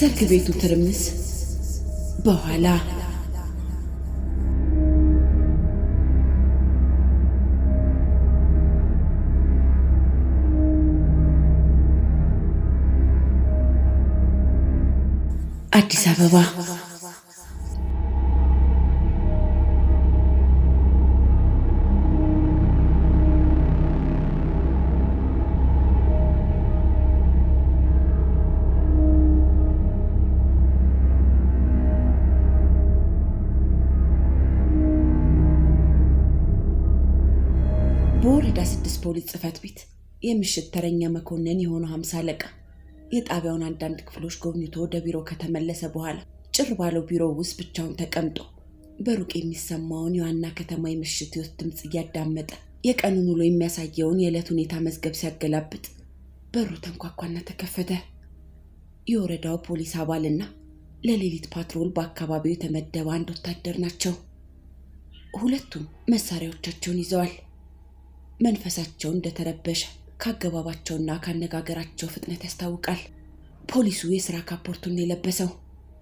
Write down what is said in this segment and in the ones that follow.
ከሰርግ ቤቱ ትርምስ በኋላ አዲስ አበባ በወረዳ 6 ፖሊስ ጽሕፈት ቤት የምሽት ተረኛ መኮንን የሆነው 50 አለቃ የጣቢያውን አንዳንድ ክፍሎች ጎብኝቶ ወደ ቢሮ ከተመለሰ በኋላ ጭር ባለው ቢሮ ውስጥ ብቻውን ተቀምጦ በሩቅ የሚሰማውን የዋና ከተማ የምሽት ህይወት ድምጽ እያዳመጠ የቀኑን ውሎ የሚያሳየውን የዕለት ሁኔታ መዝገብ ሲያገላብጥ በሩ ተንኳኳና ተከፈተ። የወረዳው ፖሊስ አባልና ለሌሊት ፓትሮል በአካባቢው የተመደበ አንድ ወታደር ናቸው። ሁለቱም መሳሪያዎቻቸውን ይዘዋል። መንፈሳቸው እንደተረበሸ ካገባባቸውና ካነጋገራቸው ፍጥነት ያስታውቃል። ፖሊሱ የሥራ ካፖርቱን የለበሰው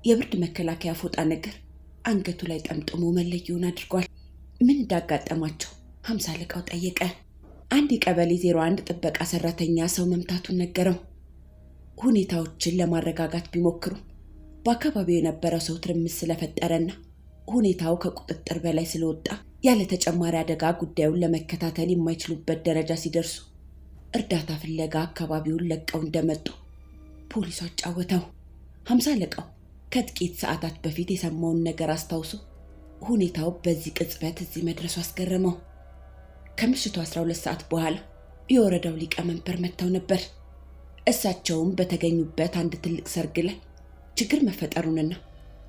የብርድ መከላከያ ፎጣ ነገር አንገቱ ላይ ጠምጥሞ መለየውን አድርጓል። ምን እንዳጋጠማቸው 50 አለቃው ጠየቀ። አንድ የቀበሌ 01 ጥበቃ ሰራተኛ ሰው መምታቱን ነገረው። ሁኔታዎችን ለማረጋጋት ቢሞክሩ በአካባቢው የነበረው ሰው ትርምስ ስለፈጠረና ሁኔታው ከቁጥጥር በላይ ስለወጣ ያለ ተጨማሪ አደጋ ጉዳዩን ለመከታተል የማይችሉበት ደረጃ ሲደርሱ እርዳታ ፍለጋ አካባቢውን ለቀው እንደመጡ ፖሊሱ አጫወተው። 50 አለቃው ከጥቂት ሰዓታት በፊት የሰማውን ነገር አስታውሶ ሁኔታው በዚህ ቅጽበት እዚህ መድረሱ አስገረመው። ከምሽቱ 12 ሰዓት በኋላ የወረዳው ሊቀመንበር መጥተው ነበር። እሳቸውም በተገኙበት አንድ ትልቅ ሰርግ ላይ ችግር መፈጠሩንና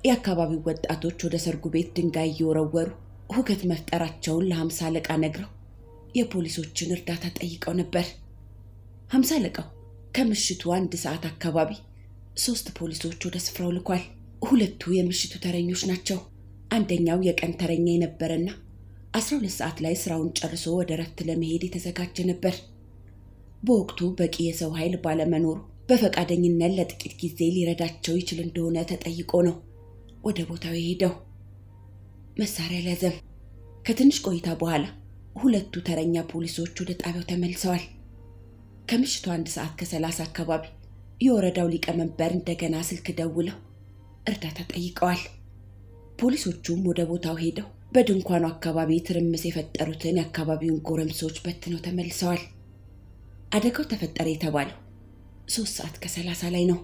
የአካባቢው ወጣቶች ወደ ሰርጉ ቤት ድንጋይ እየወረወሩ ሁከት መፍጠራቸውን ለ50 አለቃ ነግረው የፖሊሶችን እርዳታ ጠይቀው ነበር። 50 አለቃው ከምሽቱ 1 ሰዓት አካባቢ 3 ፖሊሶች ወደ ስፍራው ልኳል። ሁለቱ የምሽቱ ተረኞች ናቸው። አንደኛው የቀን ተረኛ የነበረና 12 ሰዓት ላይ ስራውን ጨርሶ ወደ ረፍት ለመሄድ የተዘጋጀ ነበር። በወቅቱ በቂ የሰው ኃይል ባለመኖሩ በፈቃደኝነት ለጥቂት ጊዜ ሊረዳቸው ይችል እንደሆነ ተጠይቆ ነው ወደ ቦታው የሄደው። መሳሪያ ያዘም። ከትንሽ ቆይታ በኋላ ሁለቱ ተረኛ ፖሊሶች ወደ ጣቢያው ተመልሰዋል። ከምሽቱ 1 ሰዓት ከ30 አካባቢ የወረዳው ሊቀመንበር እንደገና ስልክ ደውለው እርዳታ ጠይቀዋል። ፖሊሶቹም ወደ ቦታው ሄደው በድንኳኑ አካባቢ ትርምስ የፈጠሩትን የአካባቢውን ጎረምሶች በትነው ተመልሰዋል። አደጋው ተፈጠረ የተባለው 3 ሰዓት ከ30 ላይ ነው።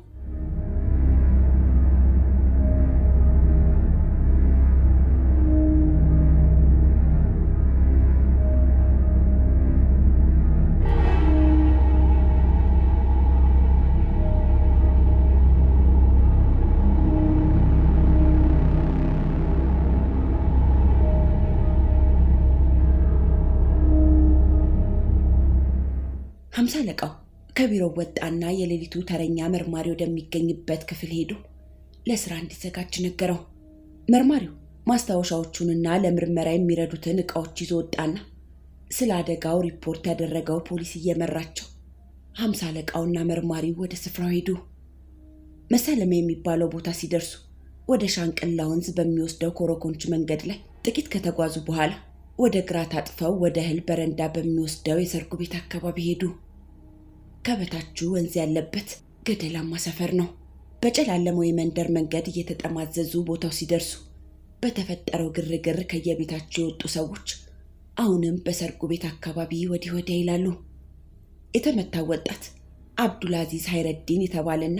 ሀምሳ አለቃው ከቢሮው ወጣና የሌሊቱ ተረኛ መርማሪ ወደሚገኝበት ክፍል ሄዶ ለስራ እንዲዘጋጅ ነገረው። መርማሪው ማስታወሻዎቹንና ለምርመራ የሚረዱትን ዕቃዎች ይዞ ወጣና ስለ አደጋው ሪፖርት ያደረገው ፖሊስ እየመራቸው 50 አለቃውና መርማሪው ወደ ስፍራው ሄዱ። መሰለሚያ የሚባለው ቦታ ሲደርሱ ወደ ሻንቅላ ወንዝ በሚወስደው ኮረኮንች መንገድ ላይ ጥቂት ከተጓዙ በኋላ ወደ ግራ ታጥፈው ወደ እህል በረንዳ በሚወስደው የሰርጉ ቤት አካባቢ ሄዱ። ከበታቹ ወንዝ ያለበት ገደላማ ሰፈር ነው። በጨላለማው የመንደር መንገድ እየተጠማዘዙ ቦታው ሲደርሱ በተፈጠረው ግርግር ከየቤታቸው የወጡ ሰዎች አሁንም በሰርጉ ቤት አካባቢ ወዲህ ወዲያ ይላሉ። የተመታው ወጣት አብዱልአዚዝ ሀይረዲን የተባለና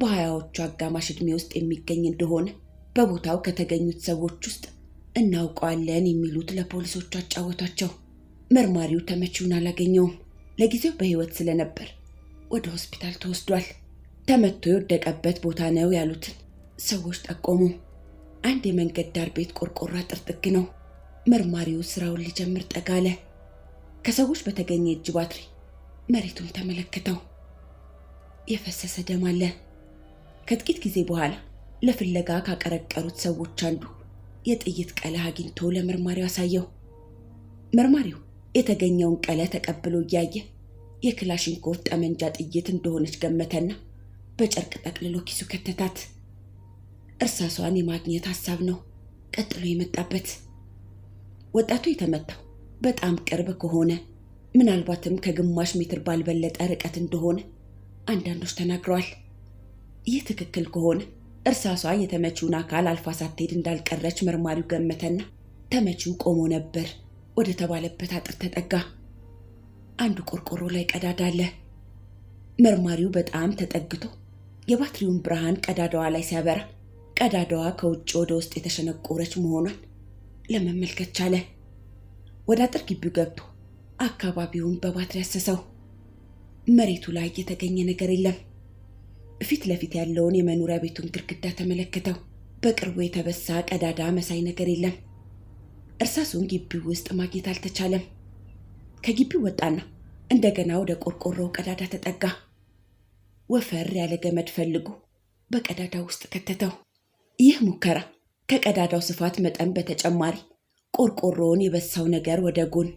በ20ዎቹ አጋማሽ ዕድሜ ውስጥ የሚገኝ እንደሆነ በቦታው ከተገኙት ሰዎች ውስጥ እናውቀዋለን የሚሉት ለፖሊሶቹ አጫወቷቸው። መርማሪው ተመቺውን አላገኘውም። ለጊዜው በህይወት ስለነበር ወደ ሆስፒታል ተወስዷል። ተመቶ የወደቀበት ቦታ ነው ያሉትን ሰዎች ጠቆሙ። አንድ የመንገድ ዳር ቤት ቆርቆሮ ጥርጥግ ነው። መርማሪው ስራውን ሊጀምር ጠጋለ። ከሰዎች በተገኘ እጅ ባትሪ መሬቱን ተመለከተው። የፈሰሰ ደም አለ። ከጥቂት ጊዜ በኋላ ለፍለጋ ካቀረቀሩት ሰዎች አንዱ የጥይት ቀለ አግኝቶ ለመርማሪው አሳየው። መርማሪው የተገኘውን ቀለ ተቀብሎ እያየ የክላሽንኮቭ ጠመንጃ ጥይት እንደሆነች ገመተና በጨርቅ ጠቅልሎ ኪሱ ከተታት። እርሳሷን የማግኘት ሐሳብ ነው ቀጥሎ የመጣበት። ወጣቱ የተመታው በጣም ቅርብ ከሆነ ምናልባትም ከግማሽ ሜትር ባልበለጠ ርቀት እንደሆነ አንዳንዶች ተናግረዋል። ይህ ትክክል ከሆነ እርሳሷ የተመቺውን አካል አልፋ ሳትሄድ እንዳልቀረች መርማሪው ገመተና ተመቺው ቆሞ ነበር ወደ ተባለበት አጥር ተጠጋ። አንዱ ቆርቆሮ ላይ ቀዳዳ አለ። መርማሪው በጣም ተጠግቶ የባትሪውን ብርሃን ቀዳዳዋ ላይ ሲያበራ ቀዳዳዋ ከውጭ ወደ ውስጥ የተሸነቆረች መሆኗን ለመመልከት ቻለ። ወደ አጥር ግቢው ገብቶ አካባቢውን በባትሪ አሰሰው። መሬቱ ላይ የተገኘ ነገር የለም። ፊት ለፊት ያለውን የመኖሪያ ቤቱን ግድግዳ ተመለከተው። በቅርቡ የተበሳ ቀዳዳ መሳይ ነገር የለም። እርሳሱን ግቢው ውስጥ ማግኘት አልተቻለም። ከግቢው ወጣና እንደገና ወደ ቆርቆሮው ቀዳዳ ተጠጋ። ወፈር ያለ ገመድ ፈልጎ በቀዳዳው ውስጥ ከተተው። ይህ ሙከራ ከቀዳዳው ስፋት መጠን በተጨማሪ ቆርቆሮውን የበሳው ነገር ወደ ጎን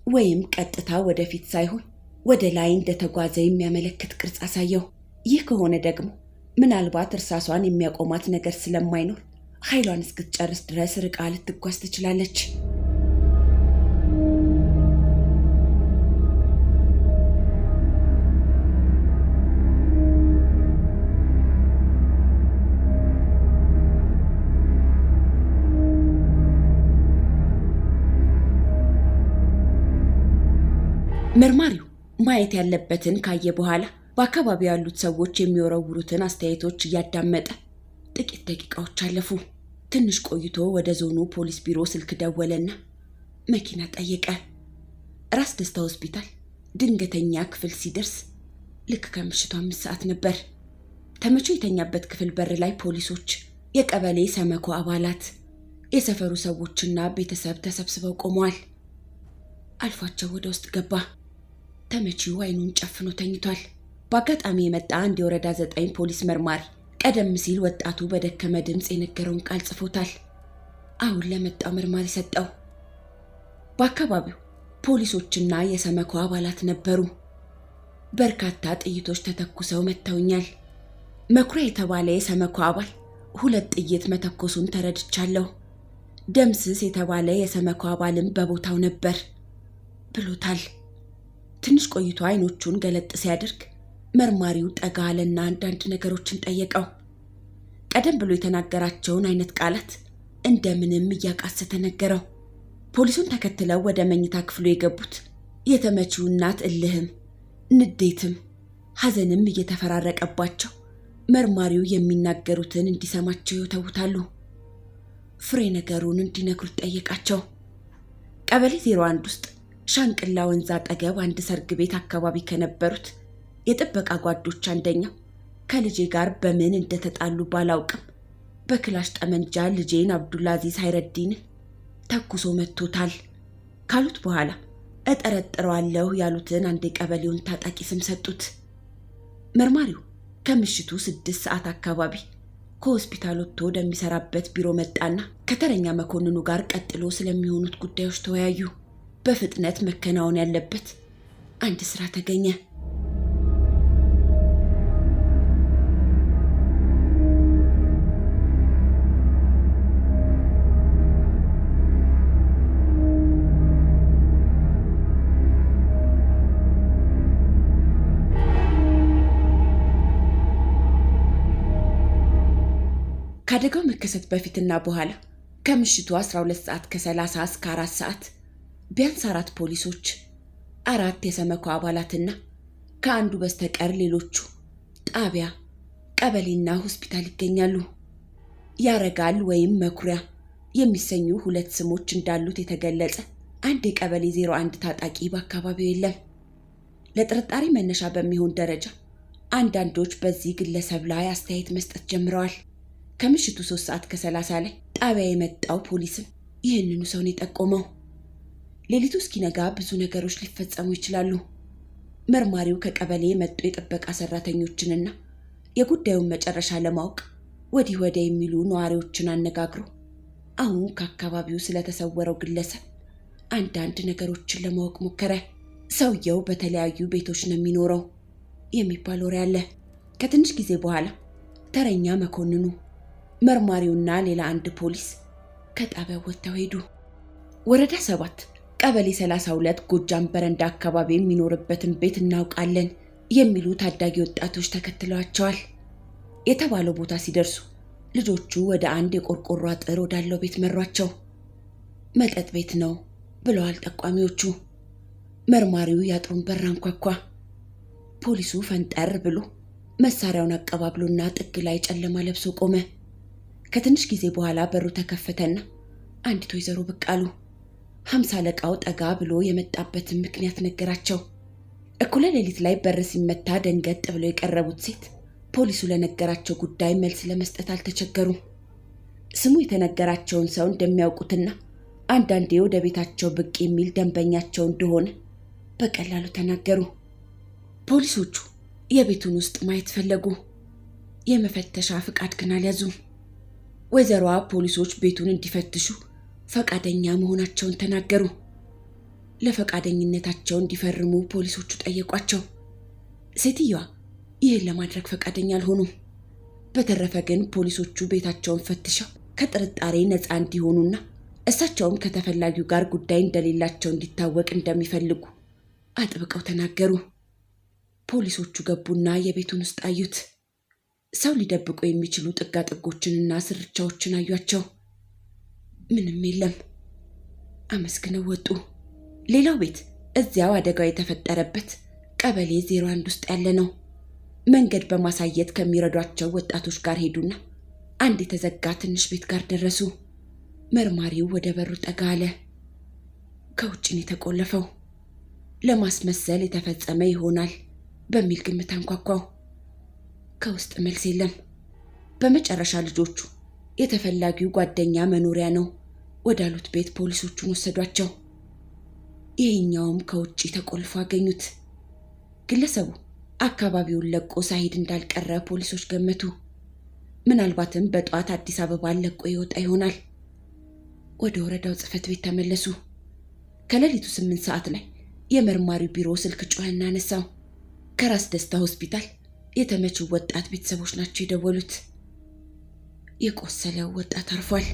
ወይም ቀጥታ ወደፊት ሳይሆን ወደ ላይ እንደተጓዘ የሚያመለክት ቅርጽ አሳየው። ይህ ከሆነ ደግሞ ምናልባት እርሳሷን የሚያቆማት ነገር ስለማይኖር ኃይሏን እስክትጨርስ ድረስ ርቃ ልትጓዝ ትችላለች። መርማሪው ማየት ያለበትን ካየ በኋላ በአካባቢው ያሉት ሰዎች የሚወረውሩትን አስተያየቶች እያዳመጠ ጥቂት ደቂቃዎች አለፉ። ትንሽ ቆይቶ ወደ ዞኑ ፖሊስ ቢሮ ስልክ ደወለና መኪና ጠየቀ። ራስ ደስታ ሆስፒታል ድንገተኛ ክፍል ሲደርስ ልክ ከምሽቱ 5 ሰዓት ነበር። ተመቾ የተኛበት ክፍል በር ላይ ፖሊሶች፣ የቀበሌ ሰመኮ አባላት፣ የሰፈሩ ሰዎችና ቤተሰብ ተሰብስበው ቆመዋል። አልፏቸው ወደ ውስጥ ገባ። ተመቺው አይኑን ጨፍኖ ተኝቷል። በአጋጣሚ የመጣ አንድ የወረዳ 9 ፖሊስ መርማሪ ቀደም ሲል ወጣቱ በደከመ ድምፅ የነገረውን ቃል ጽፎታል። አሁን ለመጣው መርማሪ ሰጠው። በአካባቢው ፖሊሶችና የሰመኮ አባላት ነበሩ። በርካታ ጥይቶች ተተኩሰው መተውኛል። መኩሪያ የተባለ የሰመኮ አባል 2 ጥይት መተኮሱን ተረድቻለሁ። ደምስስ የተባለ የሰመኮ አባልም በቦታው ነበር ብሎታል። ትንሽ ቆይቶ አይኖቹን ገለጥ ሲያደርግ መርማሪው ጠጋ አለና አንዳንድ ነገሮችን ጠየቀው። ቀደም ብሎ የተናገራቸውን አይነት ቃላት እንደምንም እያቃሰተ ነገረው። ፖሊሱን ተከትለው ወደ መኝታ ክፍሉ የገቡት የተመቺው እናት እልህም ንዴትም ሐዘንም እየተፈራረቀባቸው መርማሪው የሚናገሩትን እንዲሰማቸው ይተውታሉ። ፍሬ ነገሩን እንዲነግሩት ጠየቃቸው። ቀበሌ 01 ውስጥ ሻንቅላ ወንዝ አጠገብ አንድ ሰርግ ቤት አካባቢ ከነበሩት የጥበቃ ጓዶች አንደኛው ከልጄ ጋር በምን እንደተጣሉ ባላውቅም በክላሽ ጠመንጃ ልጄን አብዱልአዚዝ ሀይረዲንን ተኩሶ መቶታል ካሉት በኋላ እጠረጥረዋለሁ ያሉትን አንድ የቀበሌውን ታጣቂ ስም ሰጡት። መርማሪው ከምሽቱ 6 ሰዓት አካባቢ ከሆስፒታል ወጥቶ ወደሚሰራበት ቢሮ መጣና ከተረኛ መኮንኑ ጋር ቀጥሎ ስለሚሆኑት ጉዳዮች ተወያዩ። በፍጥነት መከናወን ያለበት አንድ ስራ ተገኘ። ከአደጋው መከሰት በፊትና በኋላ ከምሽቱ 12 ሰዓት ከ30 እስከ 4 ሰዓት ቢያንስ 4 ፖሊሶች፣ 4 የሰመኮ አባላትና ከአንዱ በስተቀር ሌሎቹ ጣቢያ፣ ቀበሌና ሆስፒታል ይገኛሉ። ያረጋል ወይም መኩሪያ የሚሰኙ 2 ስሞች እንዳሉት የተገለጸ አንድ የቀበሌ 01 ታጣቂ በአካባቢው የለም። ለጥርጣሬ መነሻ በሚሆን ደረጃ አንዳንዶች በዚህ ግለሰብ ላይ አስተያየት መስጠት ጀምረዋል። ከምሽቱ 3 ሰዓት ከ30 ላይ ጣቢያ የመጣው ፖሊስም ይህንኑ ሰውን የጠቆመው። ሌሊቱ እስኪነጋ ብዙ ነገሮች ሊፈጸሙ ይችላሉ። መርማሪው ከቀበሌ የመጡ የጥበቃ ሰራተኞችንና የጉዳዩን መጨረሻ ለማወቅ ወዲህ ወዲያ የሚሉ ነዋሪዎችን አነጋግሮ አሁን ከአካባቢው ስለተሰወረው ግለሰብ አንዳንድ ነገሮችን ለማወቅ ሞከረ። ሰውየው በተለያዩ ቤቶች ነው የሚኖረው የሚባል ወሬ አለ። ከትንሽ ጊዜ በኋላ ተረኛ መኮንኑ፣ መርማሪውና ሌላ አንድ ፖሊስ ከጣቢያው ወጥተው ሄዱ። ወረዳ 7 ቀበሌ 32 ጎጃም በረንዳ አካባቢ የሚኖርበትን ቤት እናውቃለን የሚሉ ታዳጊ ወጣቶች ተከትለዋቸዋል። የተባለው ቦታ ሲደርሱ ልጆቹ ወደ አንድ የቆርቆሮ አጥር ወዳለው ቤት መሯቸው። መጠጥ ቤት ነው ብለዋል ጠቋሚዎቹ። መርማሪው የአጥሩን በር አንኳኳ። ፖሊሱ ፈንጠር ብሎ መሳሪያውን አቀባብሎና ጥግ ላይ ጨለማ ለብሶ ቆመ። ከትንሽ ጊዜ በኋላ በሩ ተከፈተና አንዲት ወይዘሮ ብቅ አሉ። 50 አለቃው ጠጋ ብሎ የመጣበትን ምክንያት ነገራቸው። እኩለ ሌሊት ላይ በር ሲመታ ደንገጥ ብለው የቀረቡት ሴት ፖሊሱ ለነገራቸው ጉዳይ መልስ ለመስጠት አልተቸገሩም። ስሙ የተነገራቸውን ሰው እንደሚያውቁትና አንዳንዴ ወደ ቤታቸው ብቅ የሚል ደንበኛቸው እንደሆነ በቀላሉ ተናገሩ። ፖሊሶቹ የቤቱን ውስጥ ማየት ፈለጉ። የመፈተሻ ፍቃድ ግን አልያዙም። ወይዘሮዋ ፖሊሶች ቤቱን እንዲፈትሹ ፈቃደኛ መሆናቸውን ተናገሩ። ለፈቃደኝነታቸው እንዲፈርሙ ፖሊሶቹ ጠየቋቸው። ሴትዮዋ ይህን ለማድረግ ፈቃደኛ አልሆኑም። በተረፈ ግን ፖሊሶቹ ቤታቸውን ፈትሸው ከጥርጣሬ ነፃ እንዲሆኑና እሳቸውም ከተፈላጊው ጋር ጉዳይ እንደሌላቸው እንዲታወቅ እንደሚፈልጉ አጥብቀው ተናገሩ። ፖሊሶቹ ገቡና የቤቱን ውስጥ አዩት። ሰው ሊደብቁ የሚችሉ ጥጋጥጎችንና ስርቻዎችን አዩአቸው። ምንም የለም። አመስግነው ወጡ። ሌላው ቤት እዚያው አደጋው የተፈጠረበት ቀበሌ 01 ውስጥ ያለ ነው። መንገድ በማሳየት ከሚረዷቸው ወጣቶች ጋር ሄዱና አንድ የተዘጋ ትንሽ ቤት ጋር ደረሱ። መርማሪው ወደ በሩ ጠጋ አለ። ከውጭ ነው የተቆለፈው። ለማስመሰል የተፈጸመ ይሆናል በሚል ግምት አንኳኳው። ከውስጥ መልስ የለም። በመጨረሻ ልጆቹ የተፈላጊው ጓደኛ መኖሪያ ነው ወዳሉት ቤት ፖሊሶቹን ወሰዷቸው። ይሄኛውም ከውጭ ተቆልፎ አገኙት። ግለሰቡ አካባቢውን ለቆ ሳይሄድ እንዳልቀረ ፖሊሶች ገመቱ። ምናልባትም በጠዋት አዲስ አበባን ለቆ ይወጣ ይሆናል። ወደ ወረዳው ጽሕፈት ቤት ተመለሱ። ከሌሊቱ 8 ሰዓት ላይ የመርማሪው ቢሮ ስልክ ጮኸና አነሳው። ከራስ ደስታ ሆስፒታል የተመችው ወጣት ቤተሰቦች ናቸው የደወሉት። የቆሰለው ወጣት አርፏል።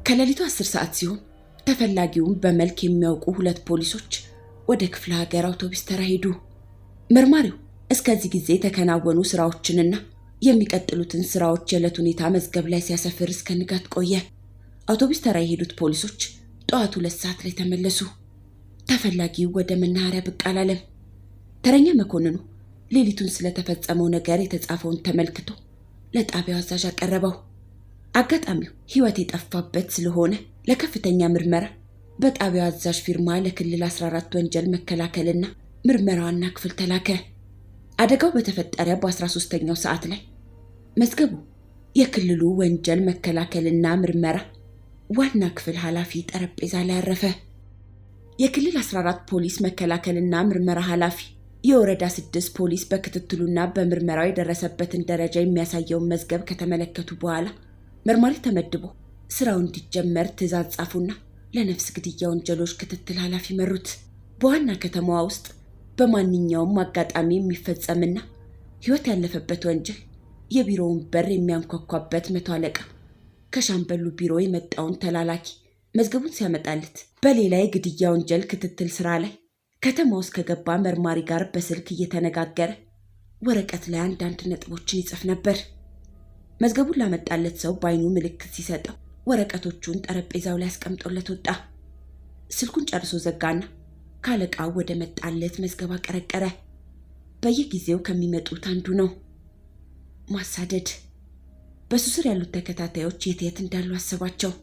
ከሌሊቱ 10 ሰዓት ሲሆን ተፈላጊውን በመልክ የሚያውቁ 2 ፖሊሶች ወደ ክፍለ ሀገር አውቶቡስ ተራ ሄዱ። መርማሪው እስከዚህ ጊዜ የተከናወኑ ስራዎችንና የሚቀጥሉትን ስራዎች የዕለት ሁኔታ መዝገብ ላይ ሲያሰፍር እስከ ንጋት ቆየ። አውቶቡስ ተራ የሄዱት ፖሊሶች ጠዋት 2 ሰዓት ላይ ተመለሱ። ተፈላጊው ወደ መናኸሪያ ብቅ አላለም። ተረኛ መኮንኑ ሌሊቱን ስለተፈጸመው ነገር የተጻፈውን ተመልክቶ ለጣቢያው አዛዥ አቀረበው። አጋጣሚው ህይወት የጠፋበት ስለሆነ ለከፍተኛ ምርመራ በጣቢያው አዛዥ ፊርማ ለክልል 14 ወንጀል መከላከልና ምርመራ ዋና ክፍል ተላከ። አደጋው በተፈጠረ በ13ኛው ሰዓት ላይ መዝገቡ የክልሉ ወንጀል መከላከልና ምርመራ ዋና ክፍል ኃላፊ ጠረጴዛ ላይ አረፈ። የክልል 14 ፖሊስ መከላከልና ምርመራ ኃላፊ የወረዳ 6 ፖሊስ በክትትሉና በምርመራው የደረሰበትን ደረጃ የሚያሳየውን መዝገብ ከተመለከቱ በኋላ መርማሪ ተመድቦ ስራው እንዲጀመር ትዕዛዝ ጻፉና ለነፍስ ግድያ ወንጀሎች ክትትል ኃላፊ መሩት። በዋና ከተማዋ ውስጥ በማንኛውም አጋጣሚ የሚፈጸምና ህይወት ያለፈበት ወንጀል የቢሮውን በር የሚያንኳኳበት 100 አለቃ ከሻምበሉ ቢሮ የመጣውን ተላላኪ መዝገቡን ሲያመጣለት በሌላ የግድያ ወንጀል ክትትል ስራ ላይ ከተማ ውስጥ ከገባ መርማሪ ጋር በስልክ እየተነጋገረ ወረቀት ላይ አንዳንድ ነጥቦችን ይጽፍ ነበር። መዝገቡን ላመጣለት ሰው ባይኑ ምልክት ሲሰጠው ወረቀቶቹን ጠረጴዛው ላይ አስቀምጦለት ወጣ። ስልኩን ጨርሶ ዘጋና ካለቃው ወደ መጣለት መዝገብ አቀረቀረ። በየጊዜው ከሚመጡት አንዱ ነው። ማሳደድ። በሱ ስር ያሉት ተከታታዮች የት እንዳሉ አሰባቸው።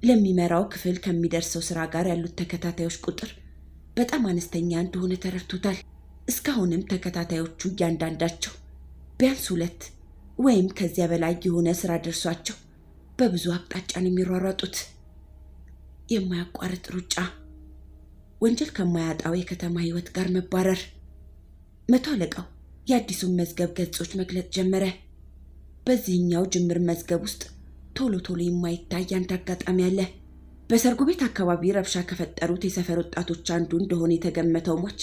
ለሚመራው ክፍል ከሚደርሰው ስራ ጋር ያሉት ተከታታዮች ቁጥር በጣም አነስተኛ እንደሆነ ተረድቶታል። እስካሁንም ተከታታዮቹ እያንዳንዳቸው ቢያንስ 2 ወይም ከዚያ በላይ የሆነ ስራ ደርሷቸው በብዙ አቅጣጫን የሚሯሯጡት። የማያቋርጥ ሩጫ። ወንጀል ከማያጣው የከተማ ህይወት ጋር መባረር። መቶ አለቃው የአዲሱን መዝገብ ገጾች መግለጽ ጀመረ። በዚህኛው ጅምር መዝገብ ውስጥ ቶሎ ቶሎ የማይታይ አንድ አጋጣሚ አለ። በሰርጉ ቤት አካባቢ ረብሻ ከፈጠሩት የሰፈር ወጣቶች አንዱ እንደሆነ የተገመተው ሟች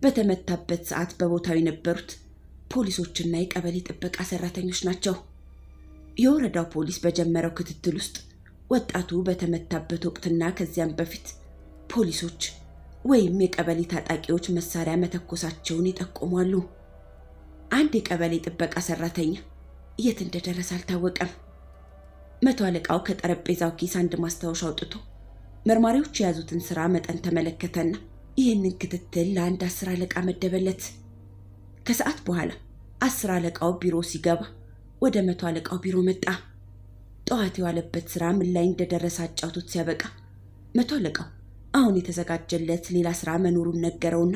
በተመታበት ሰዓት በቦታው የነበሩት ፖሊሶችና የቀበሌ ጥበቃ ሰራተኞች ናቸው። የወረዳው ፖሊስ በጀመረው ክትትል ውስጥ ወጣቱ በተመታበት ወቅትና ከዚያም በፊት ፖሊሶች ወይም የቀበሌ ታጣቂዎች መሳሪያ መተኮሳቸውን ይጠቁማሉ። አንድ የቀበሌ ጥበቃ ሰራተኛ የት እንደደረሰ አልታወቀም። መቶ አለቃው ከጠረጴዛው ኪስ አንድ ማስታወሻ አውጥቶ መርማሪዎች የያዙትን ስራ መጠን ተመለከተና ይህንን ክትትል ለአንድ 10 አለቃ መደበለት። ከሰዓት በኋላ 10 አለቃው ቢሮ ሲገባ ወደ መቶ አለቃው ቢሮ መጣ። ጠዋት የዋለበት ስራ ምን ላይ እንደደረሰ አጫውቶት ሲያበቃ መቶ አለቃው አሁን የተዘጋጀለት ሌላ ስራ መኖሩን ነገረውና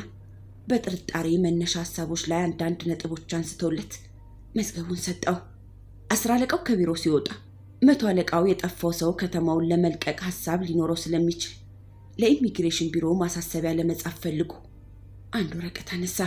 በጥርጣሬ መነሻ ሐሳቦች ላይ አንዳንድ ነጥቦች አንስቶለት መዝገቡን ሰጠው። 10 አለቃው ከቢሮ ሲወጣ መቶ አለቃው የጠፋው ሰው ከተማውን ለመልቀቅ ሐሳብ ሊኖረው ስለሚችል ለኢሚግሬሽን ቢሮ ማሳሰቢያ ለመጻፍ ፈልጎ አንድ ወረቀት አነሳ።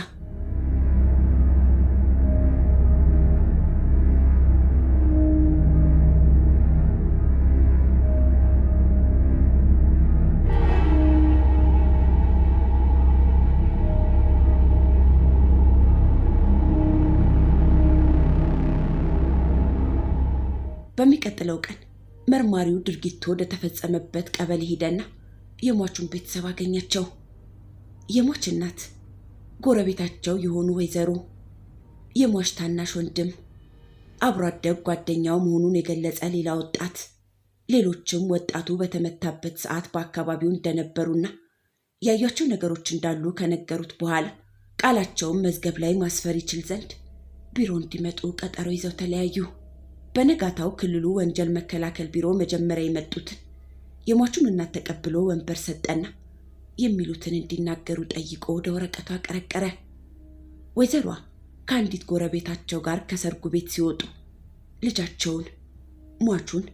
በሚቀጥለው ቀን መርማሪው ድርጊቱ ወደ ተፈጸመበት ቀበሌ ሄደና የሟቹን ቤተሰብ አገኛቸው። የሟች እናት፣ ጎረቤታቸው የሆኑ ወይዘሮ፣ የሟች ታናሽ ወንድም፣ አብሮ አደግ ጓደኛው መሆኑን የገለጸ ሌላ ወጣት፣ ሌሎችም ወጣቱ በተመታበት ሰዓት በአካባቢው እንደነበሩና ያዩአቸው ነገሮች እንዳሉ ከነገሩት በኋላ ቃላቸውን መዝገብ ላይ ማስፈር ይችል ዘንድ ቢሮ እንዲመጡ ቀጠሮ ይዘው ተለያዩ። በነጋታው ክልሉ ወንጀል መከላከል ቢሮ መጀመሪያ የመጡትን የሟቹን እናት ተቀብሎ ወንበር ሰጠና የሚሉትን እንዲናገሩ ጠይቆ ወደ ወረቀቱ አቀረቀረ። ወይዘሯ ከአንዲት ጎረቤታቸው ጋር ከሰርጉ ቤት ሲወጡ ልጃቸውን ሟቹን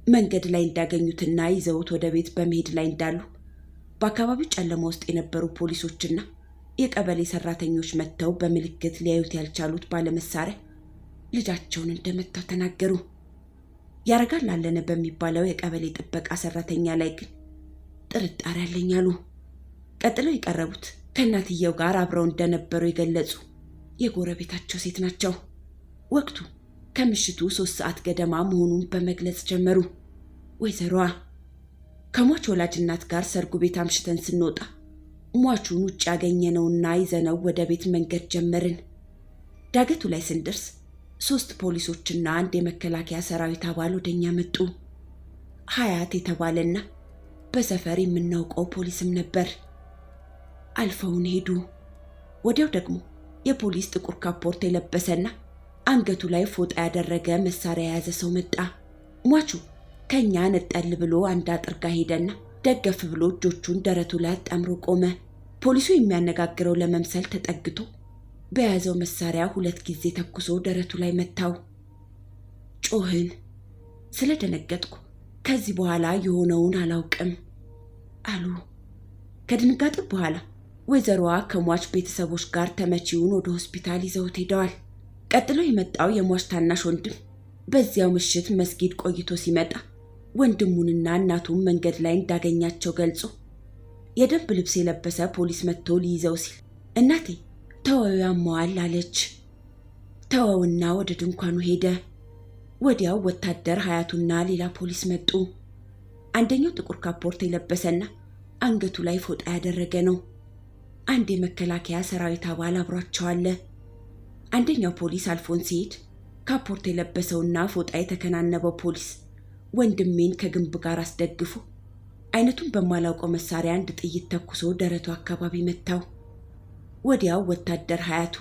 መንገድ ላይ እንዳገኙትና ይዘውት ወደ ቤት በመሄድ ላይ እንዳሉ በአካባቢው ጨለማ ውስጥ የነበሩ ፖሊሶችና የቀበሌ ሰራተኞች መጥተው በምልክት ሊያዩት ያልቻሉት ባለመሳሪያ ልጃቸውን እንደመታው ተናገሩ። ያረጋል አለነ በሚባለው የቀበሌ ጥበቃ ሰራተኛ ላይ ግን ጥርጣሬ አለኝ አሉ። ቀጥለው የቀረቡት ከእናትየው ጋር አብረው እንደነበሩ የገለጹ የጎረቤታቸው ሴት ናቸው። ወቅቱ ከምሽቱ 3 ሰዓት ገደማ መሆኑን በመግለጽ ጀመሩ። ወይዘሮዋ ከሟች ወላጅ እናት ጋር ሰርጉ ቤት አምሽተን ስንወጣ ሟቹን ውጭ ያገኘነውና ይዘነው ወደ ቤት መንገድ ጀመርን። ዳገቱ ላይ ስንደርስ 3 ፖሊሶችና አንድ የመከላከያ ሰራዊት አባል ወደኛ መጡ። ሀያት የተባለና በሰፈር የምናውቀው ፖሊስም ነበር። አልፈውን ሄዱ። ወዲያው ደግሞ የፖሊስ ጥቁር ካፖርት የለበሰና አንገቱ ላይ ፎጣ ያደረገ መሳሪያ የያዘ ሰው መጣ። ሟቹ ከኛ ነጠል ብሎ አንድ አጥር ጋር ሄደና ደገፍ ብሎ እጆቹን ደረቱ ላይ አጣምሮ ቆመ። ፖሊሱ የሚያነጋግረው ለመምሰል ተጠግቶ በያዘው መሳሪያ 2 ጊዜ ተኩሶ ደረቱ ላይ መታው። ጮህን። ስለደነገጥኩ ከዚህ በኋላ የሆነውን አላውቅም አሉ። ከድንጋጤ በኋላ ወይዘሮዋ ከሟች ቤተሰቦች ጋር ተመቺውን ወደ ሆስፒታል ይዘውት ሄደዋል። ቀጥሎ የመጣው የሟች ታናሽ ወንድም በዚያው ምሽት መስጊድ ቆይቶ ሲመጣ ወንድሙንና እናቱን መንገድ ላይ እንዳገኛቸው ገልጾ የደንብ ልብስ የለበሰ ፖሊስ መጥቶ ሊይዘው ሲል እናቴ ተወው ያመዋል አለች። ተወውና ወደ ድንኳኑ ሄደ። ወዲያው ወታደር ሀያቱና ሌላ ፖሊስ መጡ። አንደኛው ጥቁር ካፖርት የለበሰና አንገቱ ላይ ፎጣ ያደረገ ነው። አንድ የመከላከያ ሰራዊት አባል አብሯቸው አለ። አንደኛው ፖሊስ አልፎን ሲሄድ ካፖርት የለበሰውና ፎጣ የተከናነበው ፖሊስ ወንድሜን ከግንብ ጋር አስደግፎ አይነቱን በማላውቀው መሳሪያ አንድ ጥይት ተኩሶ ደረቱ አካባቢ መታው። ወዲያው ወታደር ሀያቱ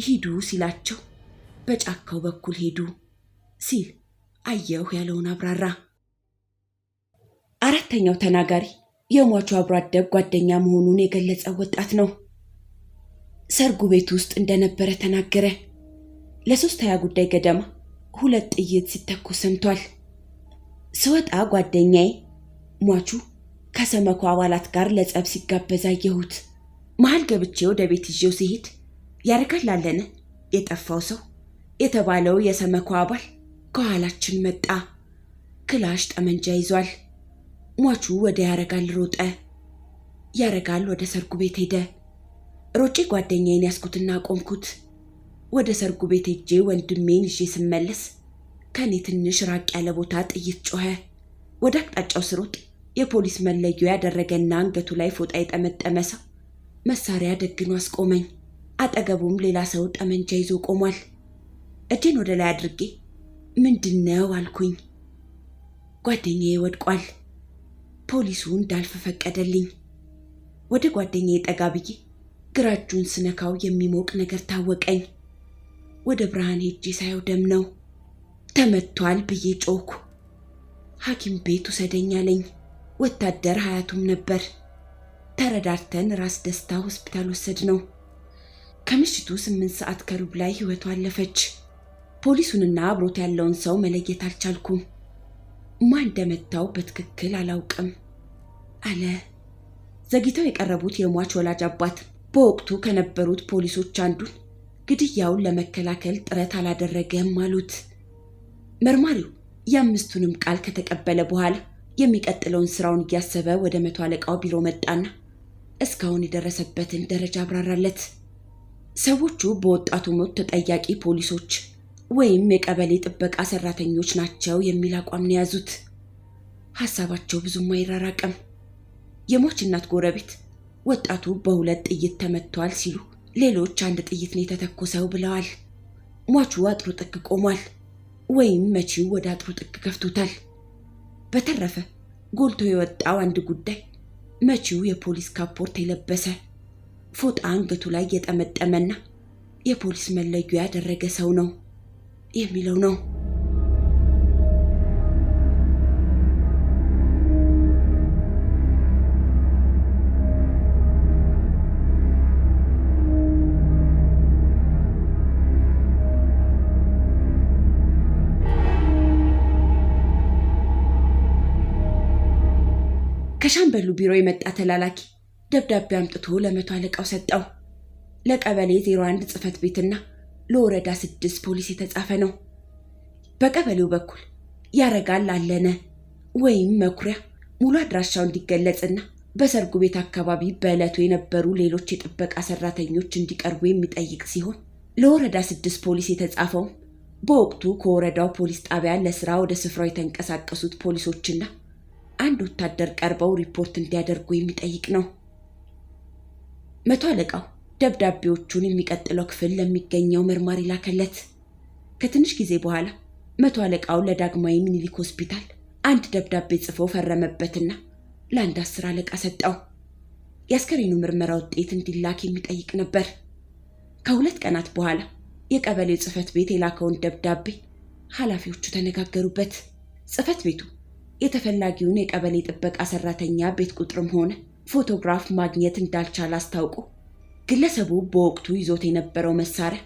ሂዱ ሲላቸው በጫካው በኩል ሄዱ ሲል አየሁ ያለውን አብራራ። አራተኛው ተናጋሪ የሟቹ አብሮ አደግ ጓደኛ መሆኑን የገለጸ ወጣት ነው። ሰርጉ ቤት ውስጥ እንደነበረ ተናገረ። ለ3:20 ጉዳይ ገደማ 2 ጥይት ሲተኩስ ሰምቷል። ስወጣ ጓደኛዬ ሟቹ ከሰመኮ አባላት ጋር ለጸብ ሲጋበዝ አየሁት። መሀል ገብቼ ወደ ቤት ይዤው ሲሄድ ያረጋል አለነ የጠፋው ሰው የተባለው የሰመኮ አባል ከኋላችን መጣ። ክላሽ ጠመንጃ ይዟል። ሟቹ ወደ ያረጋል ሮጠ። ያረጋል ወደ ሰርጉ ቤት ሄደ። ሮጬ ጓደኛዬን ያስኩትና ቆምኩት። ወደ ሰርጉ ቤት ሄጄ ወንድሜን ይዤ ስመለስ ከኔ ትንሽ ራቅ ያለ ቦታ ጥይት ጮኸ። ወደ አቅጣጫው ስሮጥ የፖሊስ መለዮ ያደረገና አንገቱ ላይ ፎጣ የጠመጠመ ሰው መሳሪያ ደግኖ አስቆመኝ። አጠገቡም ሌላ ሰው ጠመንጃ ይዞ ቆሟል። እጄን ወደ ላይ አድርጌ ምንድነው አልኩኝ። ጓደኛዬ ወድቋል። ፖሊሱ እንዳልፍ ፈቀደልኝ። ወደ ጓደኛዬ ጠጋ ብዬ ግራ እጁን ስነካው የሚሞቅ ነገር ታወቀኝ። ወደ ብርሃን ሄጄ ሳየው ደም ነው። ተመቷል ብዬ ጮኩ። ሐኪም ቤት ውሰደኝ አለኝ። ወታደር ሀያቱም ነበር። ተረዳርተን ራስ ደስታ ሆስፒታል ወሰድነው። ከምሽቱ 8 ሰዓት ከሩብ ላይ ህይወቱ አለፈች። ፖሊሱንና አብሮት ያለውን ሰው መለየት አልቻልኩም። ማን እንደመታው በትክክል አላውቅም አለ። ዘግይተው የቀረቡት የሟች ወላጅ አባት በወቅቱ ከነበሩት ፖሊሶች አንዱን ግድያውን ለመከላከል ጥረት አላደረገም አሉት። መርማሪው የአምስቱንም ቃል ከተቀበለ በኋላ የሚቀጥለውን ስራውን እያሰበ ወደ 100 አለቃው ቢሮ መጣና እስካሁን የደረሰበትን ደረጃ አብራራለት። ሰዎቹ በወጣቱ ሞት ተጠያቂ ፖሊሶች ወይም የቀበሌ ጥበቃ ሰራተኞች ናቸው የሚል አቋም ነው ያዙት። ሐሳባቸው ብዙም አይራራቅም። የሟች እናት ጎረቤት ወጣቱ በ2 ጥይት ተመቷል ሲሉ፣ ሌሎች 1 ጥይት ነው የተተኮሰው ብለዋል። ሟቹ አጥሩ ጥግ ቆሟል ወይም መቺው ወደ አጥሩ ጥግ ገፍቶታል። በተረፈ ጎልቶ የወጣው አንድ ጉዳይ መቺው የፖሊስ ካፖርት የለበሰ ፎጣ አንገቱ ላይ የጠመጠመና የፖሊስ መለዮ ያደረገ ሰው ነው የሚለው ነው። ከሻምበሉ ቢሮ የመጣ ተላላኪ ደብዳቤ አምጥቶ ለ100 አለቃው ሰጠው። ለቀበሌ 01 ጽሕፈት ቤትና ለወረዳ 6 ፖሊስ የተጻፈ ነው። በቀበሌው በኩል ያረጋል አለነ ወይም መኩሪያ ሙሉ አድራሻው እንዲገለጽና በሰርጉ ቤት አካባቢ በዕለቱ የነበሩ ሌሎች የጥበቃ ሰራተኞች እንዲቀርቡ የሚጠይቅ ሲሆን፣ ለወረዳ 6 ፖሊስ የተጻፈው በወቅቱ ከወረዳው ፖሊስ ጣቢያ ለስራ ወደ ስፍራው የተንቀሳቀሱት ፖሊሶችና አንድ ወታደር ቀርበው ሪፖርት እንዲያደርጉ የሚጠይቅ ነው። 100 አለቃው ደብዳቤዎቹን የሚቀጥለው ክፍል ለሚገኘው መርማሪ ላከለት። ከትንሽ ጊዜ በኋላ 100 አለቃው ለዳግማዊ ምኒልክ ሆስፒታል አንድ ደብዳቤ ጽፎ ፈረመበትና ለአንድ 10 አለቃ ሰጠው። የአስከሬኑ ምርመራ ውጤት እንዲላክ የሚጠይቅ ነበር። ከ2 ቀናት በኋላ የቀበሌው ጽሕፈት ቤት የላከውን ደብዳቤ ኃላፊዎቹ ተነጋገሩበት። ጽሕፈት ቤቱ የተፈላጊውን የቀበሌ ጥበቃ ሰራተኛ ቤት ቁጥርም ሆነ ፎቶግራፍ ማግኘት እንዳልቻለ አስታውቆ ግለሰቡ በወቅቱ ይዞት የነበረው መሳሪያ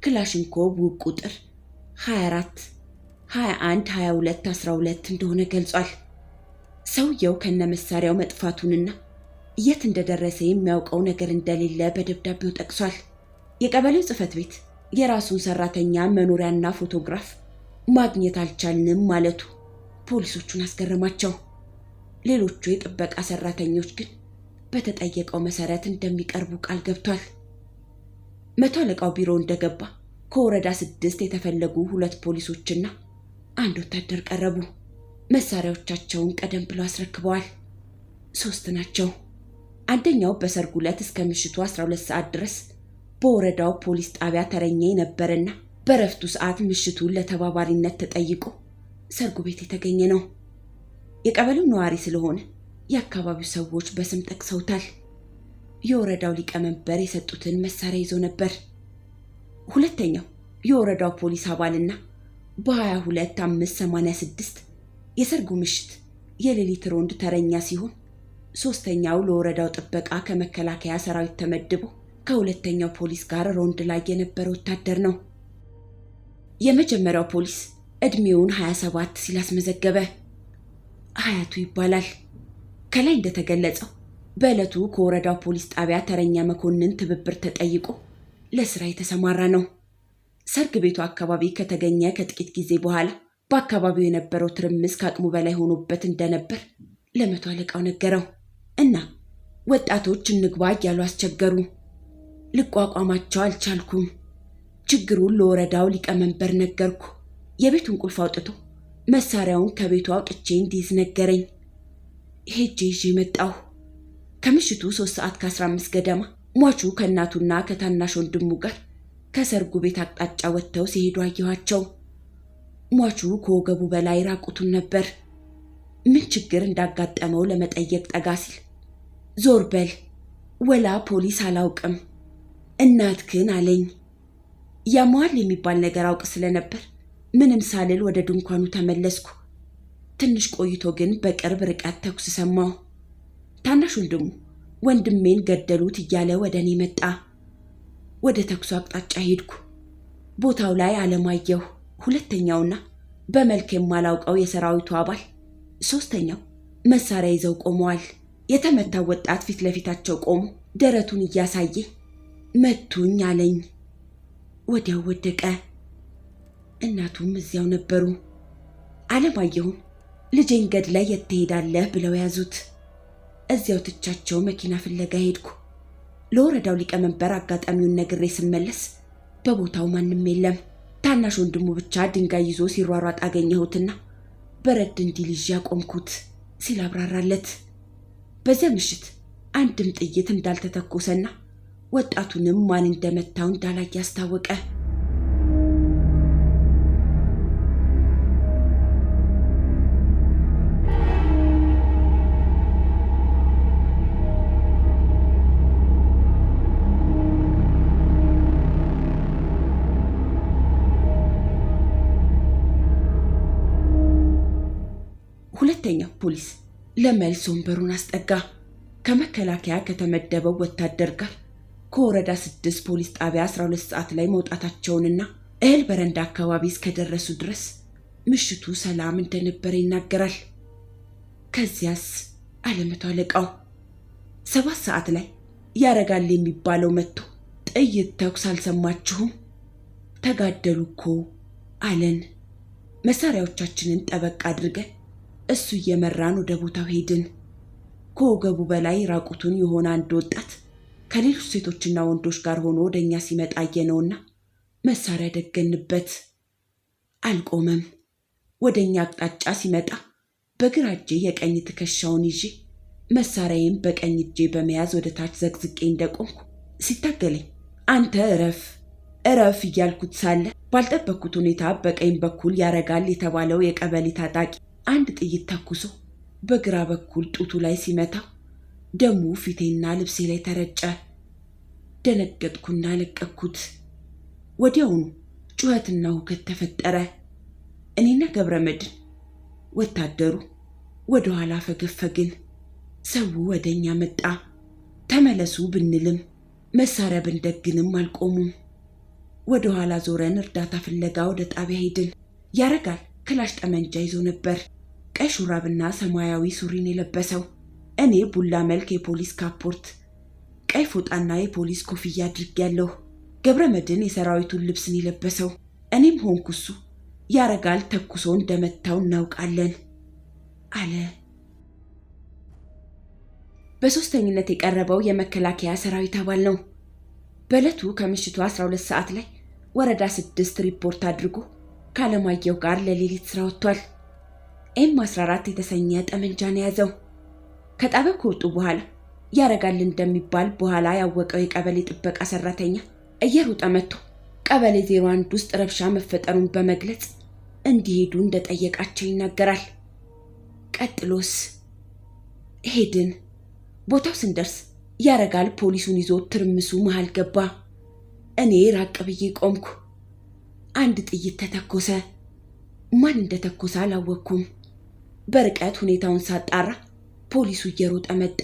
ክላሽንኮቭ ውቅ ቁጥር 24 21 22 12 እንደሆነ ገልጿል። ሰውየው ከነ መሳሪያው መጥፋቱንና የት እንደደረሰ የሚያውቀው ነገር እንደሌለ በደብዳቤው ጠቅሷል። የቀበሌው ጽሕፈት ቤት የራሱን ሰራተኛ መኖሪያና ፎቶግራፍ ማግኘት አልቻልንም ማለቱ ፖሊሶቹን አስገረማቸው። ሌሎቹ የጥበቃ ሰራተኞች ግን በተጠየቀው መሰረት እንደሚቀርቡ ቃል ገብቷል። 100 አለቃው ቢሮ እንደገባ ከወረዳ 6 የተፈለጉ 2 ፖሊሶችና አንድ ወታደር ቀረቡ። መሳሪያዎቻቸውን ቀደም ብለው አስረክበዋል። 3 ናቸው። አንደኛው በሰርጉ ዕለት እስከ ምሽቱ 12 ሰዓት ድረስ በወረዳው ፖሊስ ጣቢያ ተረኛ የነበረና በረፍቱ ሰዓት ምሽቱን ለተባባሪነት ተጠይቆ ሰርጉ ቤት የተገኘ ነው። የቀበሌው ነዋሪ ስለሆነ የአካባቢው ሰዎች በስም ጠቅሰውታል። የወረዳው ሊቀመንበር የሰጡትን መሳሪያ ይዞ ነበር። ሁለተኛው የወረዳው ፖሊስ አባልና በ22/5/86 የሰርጉ ምሽት የሌሊት ሮንድ ተረኛ ሲሆን፣ ሶስተኛው ለወረዳው ጥበቃ ከመከላከያ ሰራዊት ተመድቦ ከሁለተኛው ፖሊስ ጋር ሮንድ ላይ የነበረ ወታደር ነው። የመጀመሪያው ፖሊስ እድሜውን 27 ሲል አስመዘገበ። ሀያቱ ይባላል። ከላይ እንደተገለጸው በዕለቱ ከወረዳው ፖሊስ ጣቢያ ተረኛ መኮንን ትብብር ተጠይቆ ለስራ የተሰማራ ነው። ሰርግ ቤቱ አካባቢ ከተገኘ ከጥቂት ጊዜ በኋላ በአካባቢው የነበረው ትርምስ ከአቅሙ በላይ ሆኖበት እንደነበር ለመቶ አለቃው ነገረው እና ወጣቶች እንግባ እያሉ አስቸገሩ። ልቋቋማቸው አልቻልኩም። ችግሩን ለወረዳው ሊቀመንበር ነገርኩ። የቤቱን ቁልፍ አውጥቶ መሳሪያውን ከቤቱ አውጥቼ እንዲይዝ ነገረኝ። ሄጄ ይዤ መጣሁ። ከምሽቱ 3:15 ገደማ ሟቹ ከእናቱና ከታናሽ ወንድሙ ጋር ከሰርጉ ቤት አቅጣጫ ወጥተው ሲሄዱ አየኋቸው። ሟቹ ከወገቡ በላይ ራቁቱን ነበር። ምን ችግር እንዳጋጠመው ለመጠየቅ ጠጋ ሲል ዞር በል ወላ ፖሊስ አላውቅም እናትክን አለኝ። ያሟል የሚባል ነገር አውቅ ስለነበር ምንም ሳልል ወደ ድንኳኑ ተመለስኩ። ትንሽ ቆይቶ ግን በቅርብ ርቀት ተኩስ ሰማሁ። ታናሽ ወንድሙ ወንድሜን ገደሉት እያለ ወደ እኔ መጣ። ወደ ተኩሱ አቅጣጫ ሄድኩ። ቦታው ላይ አለማየሁ ሁለተኛውና በመልክ የማላውቀው የሰራዊቱ አባል ሶስተኛው መሳሪያ ይዘው ቆመዋል። የተመታው ወጣት ፊት ለፊታቸው ቆሞ ደረቱን እያሳየ መቱኝ አለኝ። ወዲያው ወደቀ። እናቱም እዚያው ነበሩ። አለማየሁን ልጄን ገድለህ የት ትሄዳለህ ብለው ያዙት። እዚያው ትቻቸው መኪና ፍለጋ ሄድኩ። ለወረዳው ሊቀመንበር አጋጣሚውን ነግሬ ስመለስ በቦታው ማንም የለም። ታናሽ ወንድሙ ብቻ ድንጋይ ይዞ ሲሯሯጥ አገኘሁትና በረድ እንዲል ይዤ አቆምኩት ሲል አብራራለት። በዚያ ምሽት አንድም ጥይት እንዳልተተኮሰና ወጣቱንም ማን እንደመታው እንዳላየ አስታወቀ። ሁለተኛው ፖሊስ ለመልስ ወንበሩን አስጠጋ። ከመከላከያ ከተመደበው ወታደር ጋር ከወረዳ 6 ፖሊስ ጣቢያ 12 ሰዓት ላይ መውጣታቸውንና እህል በረንዳ አካባቢ እስከደረሱ ድረስ ምሽቱ ሰላም እንደነበረ ይናገራል። ከዚያስ አለመቶ አለቃው 7 ሰዓት ላይ ያረጋል የሚባለው መጥቶ ጥይት ተኩስ አልሰማችሁም? ተጋደሉ እኮ አለን። መሳሪያዎቻችንን ጠበቅ አድርገን እሱ እየመራን ወደ ቦታው ሄድን። ከወገቡ በላይ ራቁቱን የሆነ አንድ ወጣት ከሌሎች ሴቶችና ወንዶች ጋር ሆኖ ወደኛ ሲመጣ አየነውና መሳሪያ ደገንበት። አልቆመም። ወደኛ አቅጣጫ ሲመጣ በግራ እጄ የቀኝ ትከሻውን ይዤ መሳሪያዬን በቀኝ እጄ በመያዝ ወደ ታች ዘግዝቄ እንደቆምኩ ሲታገለኝ አንተ እረፍ እረፍ እያልኩት ሳለ ባልጠበቅኩት ሁኔታ በቀኝ በኩል ያረጋል የተባለው የቀበሌ ታጣቂ አንድ ጥይት ተኩሶ በግራ በኩል ጡቱ ላይ ሲመታ ደሙ ፊቴና ልብሴ ላይ ተረጨ። ደነገጥኩና ለቀቅኩት። ወዲያውኑ ጩኸትና ሁከት ተፈጠረ። እኔና ገብረመድን ወታደሩ ወደ ኋላ ፈገፈግን። ሰው ወደኛ መጣ። ተመለሱ ብንልም መሳሪያ ብንደግንም አልቆሙም። ወደ ኋላ ዞረን እርዳታ ፍለጋ ወደ ጣቢያ ሄድን። ያረጋል ክላሽ ጠመንጃ ይዞ ነበር። ቀይ ሹራብና ሰማያዊ ሱሪን የለበሰው። እኔ ቡላ መልክ የፖሊስ ካፖርት፣ ቀይ ፎጣና የፖሊስ ኮፍያ አድርጌያለሁ። ገብረመድን የሰራዊቱን ልብስን የለበሰው። እኔም ሆንኩ እሱ ያረጋል ተኩሶ እንደመታው እናውቃለን አለ። በሶስተኝነት የቀረበው የመከላከያ ሰራዊት አባል ነው። በዕለቱ ከምሽቱ 12 ሰዓት ላይ ወረዳ 6 ሪፖርት አድርጎ ካለማየሁ ጋር ለሌሊት ስራ ወጥቷል። M14 የተሰኘ ጠመንጃን ያዘው። ከጣቢያው ከወጡ በኋላ ያረጋል እንደሚባል በኋላ ያወቀው የቀበሌ ጥበቃ ሰራተኛ እየሮጠ መጥቶ ቀበሌ 01 ውስጥ ረብሻ መፈጠሩን በመግለጽ እንዲሄዱ እንደጠየቃቸው ይናገራል። ቀጥሎስ ሄድን። ቦታው ስንደርስ ያረጋል ፖሊሱን ይዞ ትርምሱ መሃል ገባ። እኔ ራቅ ብዬ ቆምኩ። አንድ ጥይት ተተኮሰ። ማን እንደተኮሰ አላወቅኩም። በርቀት ሁኔታውን ሳጣራ ፖሊሱ እየሮጠ መጣ።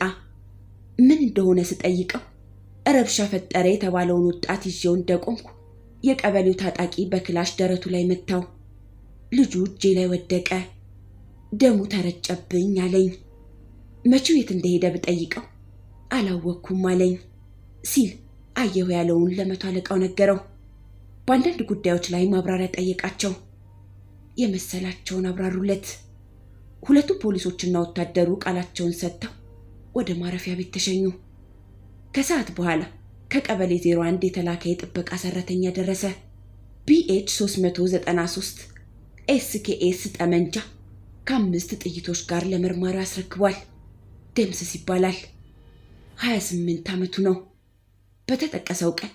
ምን እንደሆነ ስጠይቀው ረብሻ ፈጠረ የተባለውን ወጣት ይዤው እንደቆምኩ የቀበሌው ታጣቂ በክላሽ ደረቱ ላይ መታው። ልጁ እጄ ላይ ወደቀ። ደሙ ተረጨብኝ አለኝ። መቼው የት እንደሄደ ብጠይቀው አላወቅኩም አለኝ ሲል አየሁ ያለውን ለመቶ አለቃው ነገረው። በአንዳንድ ጉዳዮች ላይ ማብራሪያ ጠየቃቸው። የመሰላቸውን አብራሩለት። ሁለቱ ፖሊሶችና ወታደሩ ቃላቸውን ሰጥተው ወደ ማረፊያ ቤት ተሸኙ። ከሰዓት በኋላ ከቀበሌ 01 የተላከ የጥበቃ ሰራተኛ ደረሰ። BH 393 SKS ጠመንጃ ከ5 ጥይቶች ጋር ለመርማሪው አስረክቧል። ደምስስ ይባላል። 28 ዓመቱ ነው። በተጠቀሰው ቀን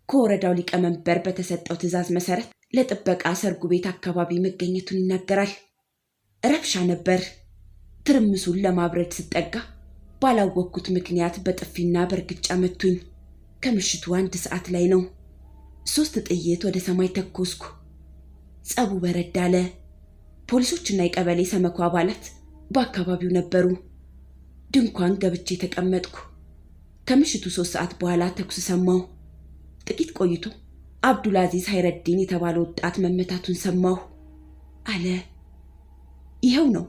ከወረዳው ሊቀመንበር በተሰጠው ትዕዛዝ መሰረት ለጥበቃ ሰርጉ ቤት አካባቢ መገኘቱን ይናገራል። ረብሻ ነበር። ትርምሱን ለማብረድ ስጠጋ ባላወቅኩት ምክንያት በጥፊና በርግጫ መቱኝ። ከምሽቱ 1 ሰዓት ላይ ነው። 3 ጥይት ወደ ሰማይ ተኮስኩ። ጸቡ በረድ አለ። ፖሊሶችና የቀበሌ ሰመኮ አባላት በአካባቢው ነበሩ። ድንኳን ገብቼ ተቀመጥኩ። ከምሽቱ 3 ሰዓት በኋላ ተኩስ ሰማሁ። ጥቂት ቆይቶ አብዱልአዚዝ ሀይረዲን የተባለ ወጣት መመታቱን ሰማሁ አለ። ይሄው ነው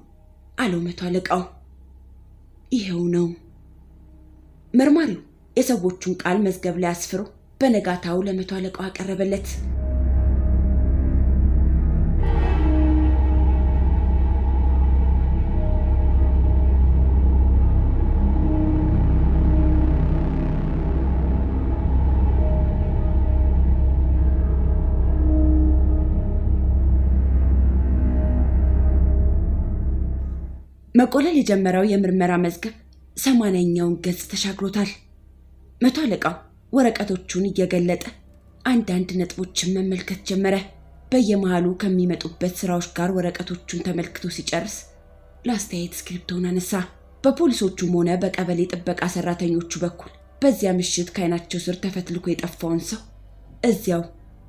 አለው መቶ አለቃው። ይሄው ነው። መርማሪው የሰዎቹን ቃል መዝገብ ላይ አስፍሮ በነጋታው ለመቶ አለቃው አቀረበለት። መቆለል የጀመረው የምርመራ መዝገብ 80ኛውን ገጽ ተሻግሮታል። መቶ አለቃው ወረቀቶቹን እየገለጠ አንዳንድ ነጥቦችን መመልከት ጀመረ። በየመሃሉ ከሚመጡበት ስራዎች ጋር ወረቀቶቹን ተመልክቶ ሲጨርስ ለአስተያየት ስክሪፕቶን አነሳ። በፖሊሶቹም ሆነ በቀበሌ ጥበቃ ሰራተኞቹ በኩል በዚያ ምሽት ከዓይናቸው ስር ተፈትልኮ የጠፋውን ሰው እዚያው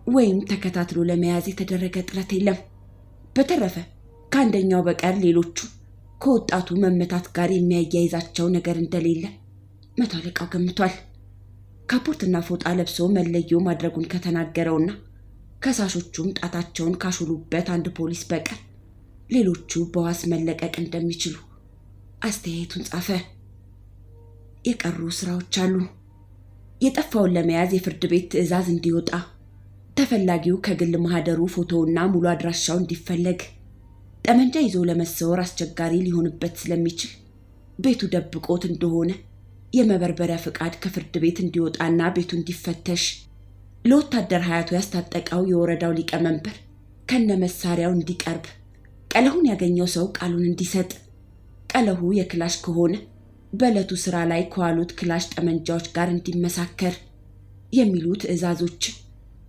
ወይም ተከታትሎ ለመያዝ የተደረገ ጥረት የለም። በተረፈ ከአንደኛው በቀር ሌሎቹ ከወጣቱ መመታት ጋር የሚያያይዛቸው ነገር እንደሌለ መቶ አለቃው ገምቷል። ካፖርትና ፎጣ ለብሶ መለዮ ማድረጉን ከተናገረውና ከሳሾቹም ጣታቸውን ካሹሉበት አንድ ፖሊስ በቀር ሌሎቹ በዋስ መለቀቅ እንደሚችሉ አስተያየቱን ጻፈ። የቀሩ ስራዎች አሉ። የጠፋውን ለመያዝ የፍርድ ቤት ትዕዛዝ እንዲወጣ፣ ተፈላጊው ከግል ማህደሩ ፎቶውና ሙሉ አድራሻው እንዲፈለግ፣ ጠመንጃ ይዞ ለመሰወር አስቸጋሪ ሊሆንበት ስለሚችል ቤቱ ደብቆት እንደሆነ የመበርበሪያ ፍቃድ ከፍርድ ቤት እንዲወጣና ቤቱ እንዲፈተሽ፣ ለወታደር ሀያቱ ያስታጠቀው የወረዳው ሊቀመንበር ከነ መሳሪያው እንዲቀርብ፣ ቀለሁን ያገኘው ሰው ቃሉን እንዲሰጥ፣ ቀለሁ የክላሽ ከሆነ በዕለቱ ስራ ላይ ከዋሉት ክላሽ ጠመንጃዎች ጋር እንዲመሳከር የሚሉ ትዕዛዞችን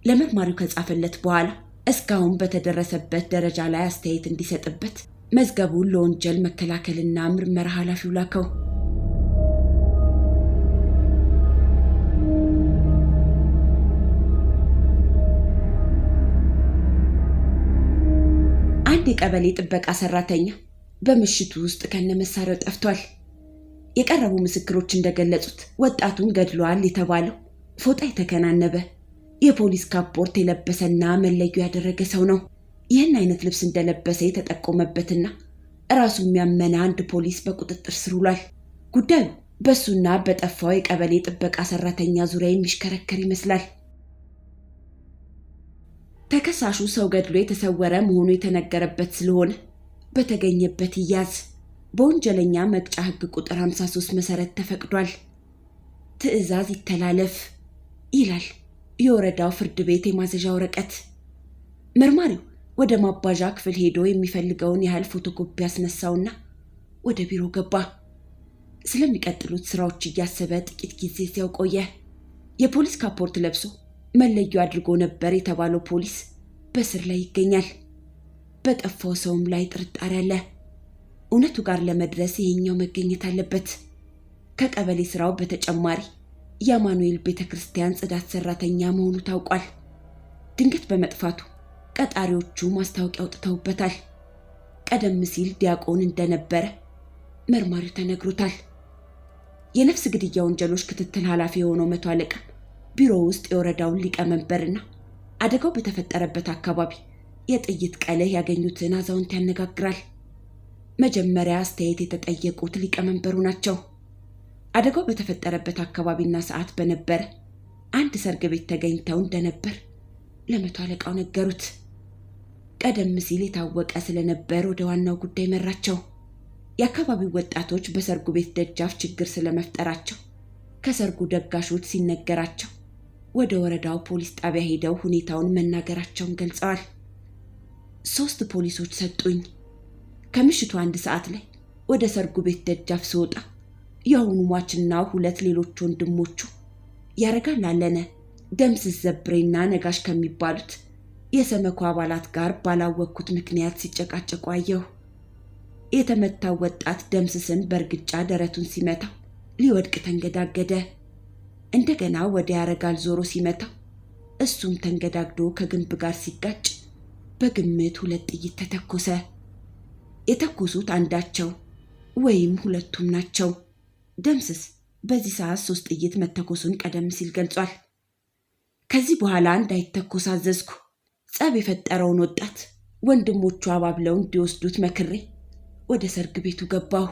ለመርማሪው ከጻፈለት በኋላ እስካሁን በተደረሰበት ደረጃ ላይ አስተያየት እንዲሰጥበት መዝገቡን ለወንጀል መከላከልና ምርመራ ኃላፊው ላከው። አንድ የቀበሌ ጥበቃ ሰራተኛ በምሽቱ ውስጥ ከነመሳሪያው ጠፍቷል። የቀረቡ ምስክሮች እንደገለጹት ወጣቱን ገድሏል የተባለው ፎጣ የተከናነበ የፖሊስ ካፖርት የለበሰና መለዮ ያደረገ ሰው ነው። ይህን አይነት ልብስ እንደለበሰ የተጠቆመበትና ራሱ የሚያመነ አንድ ፖሊስ በቁጥጥር ስር ውሏል። ጉዳዩ በሱና በጠፋው የቀበሌ ጥበቃ ሰራተኛ ዙሪያ የሚሽከረከር ይመስላል። ተከሳሹ ሰው ገድሎ የተሰወረ መሆኑ የተነገረበት ስለሆነ በተገኘበት ይያዝ፣ በወንጀለኛ መቅጫ ሕግ ቁጥር 53 መሰረት ተፈቅዷል። ትዕዛዝ ይተላለፍ ይላል የወረዳው ፍርድ ቤት የማዘዣ ወረቀት። መርማሪው ወደ ማባዣ ክፍል ሄዶ የሚፈልገውን ያህል ፎቶኮፒ ያስነሳውና ወደ ቢሮ ገባ። ስለሚቀጥሉት ስራዎች እያሰበ ጥቂት ጊዜ እዚያው ቆየ። የፖሊስ ካፖርት ለብሶ መለዮ አድርጎ ነበር የተባለው ፖሊስ በስር ላይ ይገኛል። በጠፋው ሰውም ላይ ጥርጣሬ አለ። እውነቱ ጋር ለመድረስ ይሄኛው መገኘት አለበት። ከቀበሌ ስራው በተጨማሪ የአማኑኤል ቤተክርስቲያን ጽዳት ሰራተኛ መሆኑ ታውቋል። ድንገት በመጥፋቱ ቀጣሪዎቹ ማስታወቂያ አውጥተውበታል። ቀደም ሲል ዲያቆን እንደነበረ መርማሪው ተነግሮታል። የነፍስ ግድያ ወንጀሎች ክትትል ኃላፊ የሆነው መቶ አለቃ ቢሮ ውስጥ የወረዳውን ሊቀመንበርና አደጋው በተፈጠረበት አካባቢ የጥይት ቀለህ ያገኙትን አዛውንት ያነጋግራል። መጀመሪያ አስተያየት የተጠየቁት ሊቀመንበሩ ናቸው። አደጋው በተፈጠረበት አካባቢና ሰዓት በነበረ አንድ ሰርግ ቤት ተገኝተው እንደነበር ለመቶ አለቃው ነገሩት። ቀደም ሲል የታወቀ ስለነበር ወደ ዋናው ጉዳይ መራቸው። የአካባቢው ወጣቶች በሰርጉ ቤት ደጃፍ ችግር ስለመፍጠራቸው ከሰርጉ ደጋሾች ሲነገራቸው ወደ ወረዳው ፖሊስ ጣቢያ ሄደው ሁኔታውን መናገራቸውን ገልጸዋል። 3 ፖሊሶች ሰጡኝ። ከምሽቱ 1 ሰዓት ላይ ወደ ሰርጉ ቤት ደጃፍ ስወጣ የአሁኑ ሟችና 2 ሌሎች ወንድሞቹ ያረጋል አለነ፣ ደምስስ ዘብሬና ነጋሽ ከሚባሉት የሰመኮ አባላት ጋር ባላወቅኩት ምክንያት ሲጨቃጨቁ አየሁ። የተመታው ወጣት ደምስስን በእርግጫ ደረቱን ሲመታው ሊወድቅ ተንገዳገደ። እንደገና ወደ ያረጋል ዞሮ ሲመታው እሱም ተንገዳግዶ ከግንብ ጋር ሲጋጭ በግምት 2 ጥይት ተተኮሰ። የተኮሱት አንዳቸው ወይም ሁለቱም ናቸው። ደምስስ በዚህ ሰዓት 3 ጥይት መተኮሱን ቀደም ሲል ገልጿል። ከዚህ በኋላ እንዳይተኮስ አዘዝኩ። ጸብ የፈጠረውን ወጣት ወንድሞቹ አባብለው እንዲወስዱት መክሬ ወደ ሰርግ ቤቱ ገባሁ።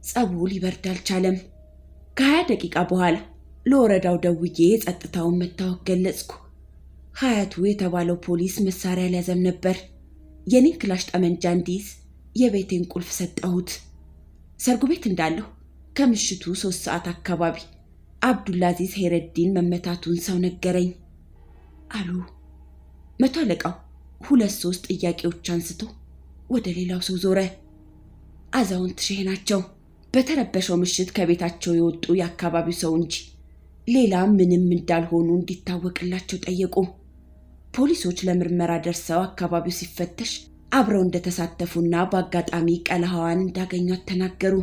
ጸቡ ሊበርድ አልቻለም። ከ20 ደቂቃ በኋላ ለወረዳው ደውዬ የጸጥታውን መታወክ ገለጽኩ። ሀያቱ የተባለው ፖሊስ መሳሪያ ሊያዘም ነበር። የኔን ክላሽ ጠመንጃ እንዲይዝ የቤቴን ቁልፍ ሰጠሁት። ሰርጉ ቤት እንዳለሁ ከምሽቱ 3 ሰዓት አካባቢ አብዱላዚዝ ሄረዲን መመታቱን ሰው ነገረኝ አሉ መቶ አለቃው። 2-3 ጥያቄዎች አንስቶ ወደ ሌላው ሰው ዞረ። አዛውንት ሼህ ናቸው። በተረበሸው ምሽት ከቤታቸው የወጡ የአካባቢው ሰው እንጂ ሌላ ምንም እንዳልሆኑ እንዲታወቅላቸው ጠየቁ። ፖሊሶች ለምርመራ ደርሰው አካባቢው ሲፈተሽ አብረው እንደተሳተፉና በአጋጣሚ ቀለሃዋን እንዳገኟት ተናገሩ።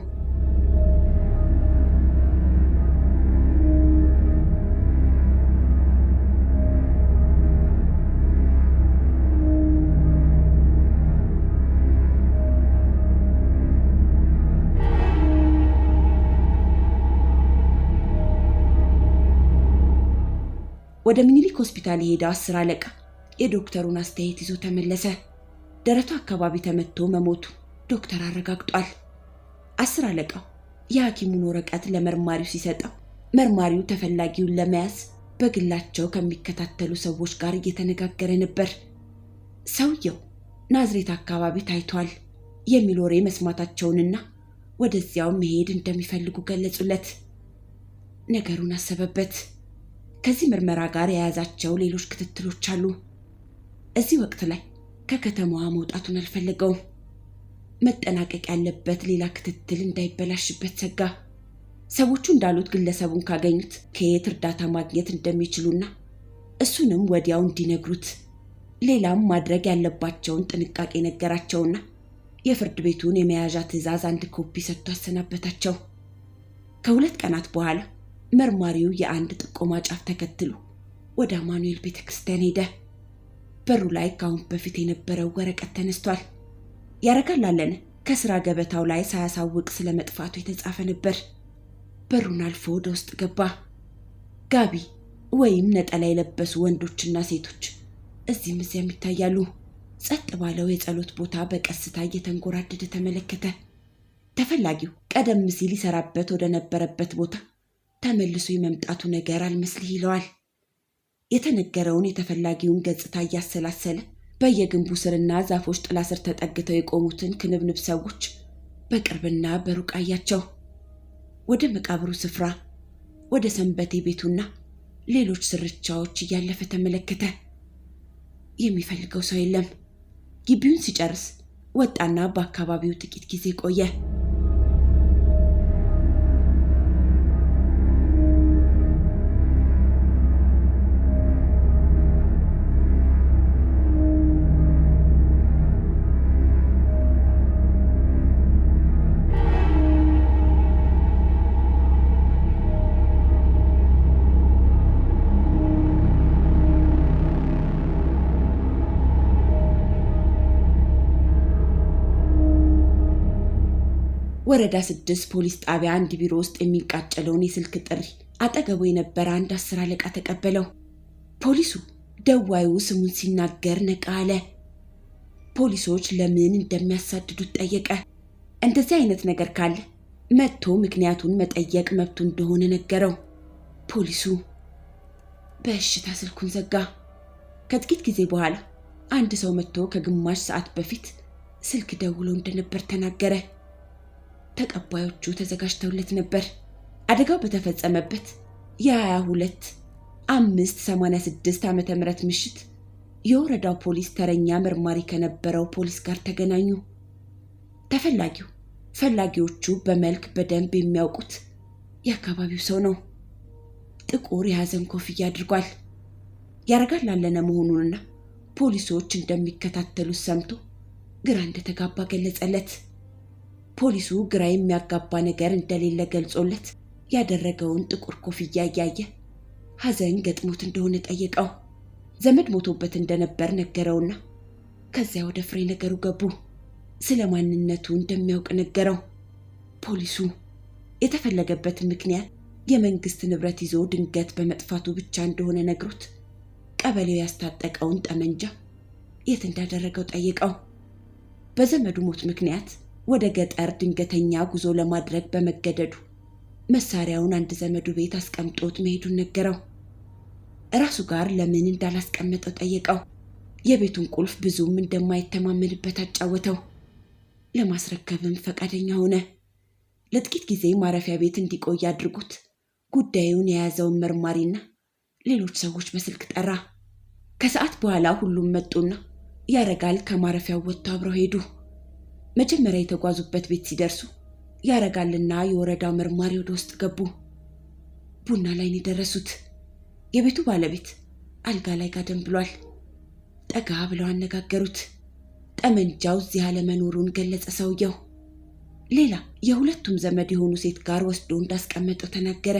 ወደ ሚኒሊክ ሆስፒታል የሄደው 10 አለቃ የዶክተሩን አስተያየት ይዞ ተመለሰ። ደረቱ አካባቢ ተመቶ መሞቱ ዶክተር አረጋግጧል። 10 አለቃው የሐኪሙን ወረቀት ለመርማሪው ሲሰጠው መርማሪው ተፈላጊውን ለመያዝ በግላቸው ከሚከታተሉ ሰዎች ጋር እየተነጋገረ ነበር። ሰውየው ናዝሬት አካባቢ ታይቷል የሚል ወሬ መስማታቸውንና ወደዚያው መሄድ እንደሚፈልጉ ገለጹለት። ነገሩን አሰበበት። ከዚህ ምርመራ ጋር የያዛቸው ሌሎች ክትትሎች አሉ። እዚህ ወቅት ላይ ከከተማዋ መውጣቱን አልፈለገውም። መጠናቀቅ ያለበት ሌላ ክትትል እንዳይበላሽበት ሰጋ። ሰዎቹ እንዳሉት ግለሰቡን ካገኙት ከየት እርዳታ ማግኘት እንደሚችሉና እሱንም ወዲያው እንዲነግሩት፣ ሌላም ማድረግ ያለባቸውን ጥንቃቄ ነገራቸውና የፍርድ ቤቱን የመያዣ ትዕዛዝ 1 ኮፒ ሰጥቶ አሰናበታቸው። ከ2 ቀናት በኋላ መርማሪው የአንድ ጥቆማ ጫፍ ተከትሎ ወደ አማኑኤል ቤተክርስቲያን ሄደ። በሩ ላይ ካሁን በፊት የነበረው ወረቀት ተነስቷል። ያረጋል አለነ ከስራ ገበታው ላይ ሳያሳውቅ ስለመጥፋቱ የተጻፈ ነበር። በሩን አልፎ ወደ ውስጥ ገባ። ጋቢ ወይም ነጠላ የለበሱ ወንዶችና ሴቶች እዚህም እዚያም ይታያሉ። ጸጥ ባለው የጸሎት ቦታ በቀስታ እየተንጎራደደ ተመለከተ። ተፈላጊው ቀደም ሲል ይሰራበት ወደ ነበረበት ቦታ ተመልሶ የመምጣቱ ነገር አልመስልህ ይለዋል። የተነገረውን የተፈላጊውን ገጽታ እያሰላሰለ በየግንቡ ስርና ዛፎች ጥላ ስር ተጠግተው የቆሙትን ክንብንብ ሰዎች በቅርብና በሩቅ አያቸው። ወደ መቃብሩ ስፍራ፣ ወደ ሰንበቴ ቤቱና ሌሎች ስርቻዎች እያለፈ ተመለከተ። የሚፈልገው ሰው የለም። ግቢውን ሲጨርስ ወጣና በአካባቢው ጥቂት ጊዜ ቆየ። ወረዳ 6 ፖሊስ ጣቢያ አንድ ቢሮ ውስጥ የሚቃጨለውን የስልክ ጥሪ አጠገቡ የነበረ አንድ 10 አለቃ ተቀበለው። ፖሊሱ ደዋዩ ስሙን ሲናገር ነቃ አለ። ፖሊሶች ለምን እንደሚያሳድዱት ጠየቀ። እንደዚህ አይነት ነገር ካለ መጥቶ ምክንያቱን መጠየቅ መብቱ እንደሆነ ነገረው። ፖሊሱ በእሽታ ስልኩን ዘጋ። ከጥቂት ጊዜ በኋላ አንድ ሰው መጥቶ ከግማሽ ሰዓት በፊት ስልክ ደውሎ እንደነበር ተናገረ። ተቀባዮቹ ተዘጋጅተውለት ነበር። አደጋው በተፈጸመበት የ22/5/86 ዓ.ም ምሽት የወረዳው ፖሊስ ተረኛ መርማሪ ከነበረው ፖሊስ ጋር ተገናኙ። ፈላጊዎቹ በመልክ በደንብ የሚያውቁት የአካባቢው ሰው ነው። ጥቁር የሐዘን ኮፍያ አድርጓል። ያረጋል አለነ መሆኑንና ፖሊሶች እንደሚከታተሉት ሰምቶ ግራ እንደተጋባ ገለጸለት። ፖሊሱ ግራ የሚያጋባ ነገር እንደሌለ ገልጾለት ያደረገውን ጥቁር ኮፍያ እያየ ሐዘን ገጥሞት እንደሆነ ጠየቀው። ዘመድ ሞቶበት እንደነበር ነገረውና ከዚያ ወደ ፍሬ ነገሩ ገቡ። ስለ ማንነቱ እንደሚያውቅ ነገረው። ፖሊሱ የተፈለገበት ምክንያት የመንግስት ንብረት ይዞ ድንገት በመጥፋቱ ብቻ እንደሆነ ነግሮት ቀበሌው ያስታጠቀውን ጠመንጃ የት እንዳደረገው ጠየቀው። በዘመዱ ሞት ምክንያት ወደ ገጠር ድንገተኛ ጉዞ ለማድረግ በመገደዱ መሳሪያውን አንድ ዘመዱ ቤት አስቀምጦት መሄዱን ነገረው። ራሱ ጋር ለምን እንዳላስቀመጠው ጠየቀው። የቤቱን ቁልፍ ብዙም እንደማይተማመንበት አጫወተው። ለማስረከብም ፈቃደኛ ሆነ። ለጥቂት ጊዜ ማረፊያ ቤት እንዲቆይ አድርጎት ጉዳዩን የያዘውን መርማሪና ሌሎች ሰዎች በስልክ ጠራ። ከሰዓት በኋላ ሁሉም መጡና ያረጋል ከማረፊያው ወጥቶ አብረው ሄዱ። መጀመሪያ የተጓዙበት ቤት ሲደርሱ ያረጋልና የወረዳው መርማሪ ወደ ውስጥ ገቡ። ቡና ላይ ነው የደረሱት። የቤቱ ባለቤት አልጋ ላይ ጋደም ብሏል። ጠጋ ብለው አነጋገሩት። ጠመንጃው እዚህ አለመኖሩን ገለጸ ሰውየው። ሌላ የሁለቱም ዘመድ የሆኑ ሴት ጋር ወስዶ እንዳስቀመጠው ተናገረ።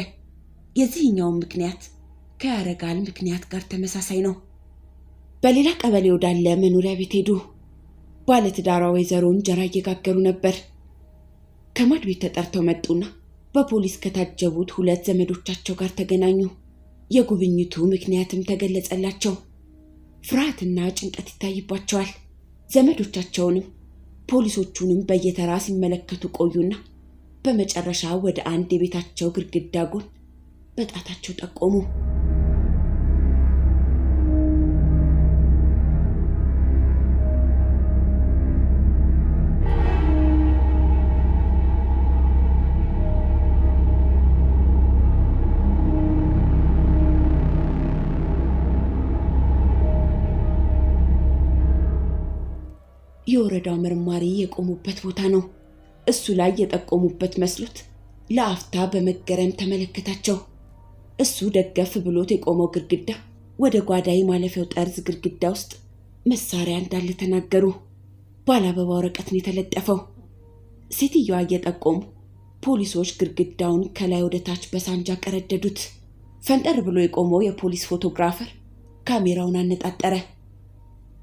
የዚህኛውን ምክንያት ከያረጋል ምክንያት ጋር ተመሳሳይ ነው። በሌላ ቀበሌ ወዳለ መኖሪያ ቤት ሄዱ። ባለትዳሯ ወይዘሮ እንጀራ እየጋገሩ ነበር። ከማድ ቤት ተጠርተው መጡና በፖሊስ ከታጀቡት ሁለት ዘመዶቻቸው ጋር ተገናኙ። የጉብኝቱ ምክንያትም ተገለጸላቸው። ፍርሃትና ጭንቀት ይታይባቸዋል። ዘመዶቻቸውንም ፖሊሶቹንም በየተራ ሲመለከቱ ቆዩና በመጨረሻ ወደ አንድ የቤታቸው ግድግዳ ጎን በጣታቸው ጠቆሙ። የወረዳው መርማሪ የቆሙበት ቦታ ነው። እሱ ላይ የጠቆሙበት መስሎት ለአፍታ በመገረም ተመለከታቸው። እሱ ደገፍ ብሎት የቆመው ግድግዳ ወደ ጓዳይ ማለፊያው ጠርዝ ግድግዳ ውስጥ መሳሪያ እንዳለ ተናገሩ። ባለአበባ ወረቀት ነው የተለጠፈው። ሴትዮዋ እየጠቆሙ ፖሊሶች ግድግዳውን ከላይ ወደ ታች በሳንጃ ቀረደዱት። ፈንጠር ብሎ የቆመው የፖሊስ ፎቶግራፈር ካሜራውን አነጣጠረ።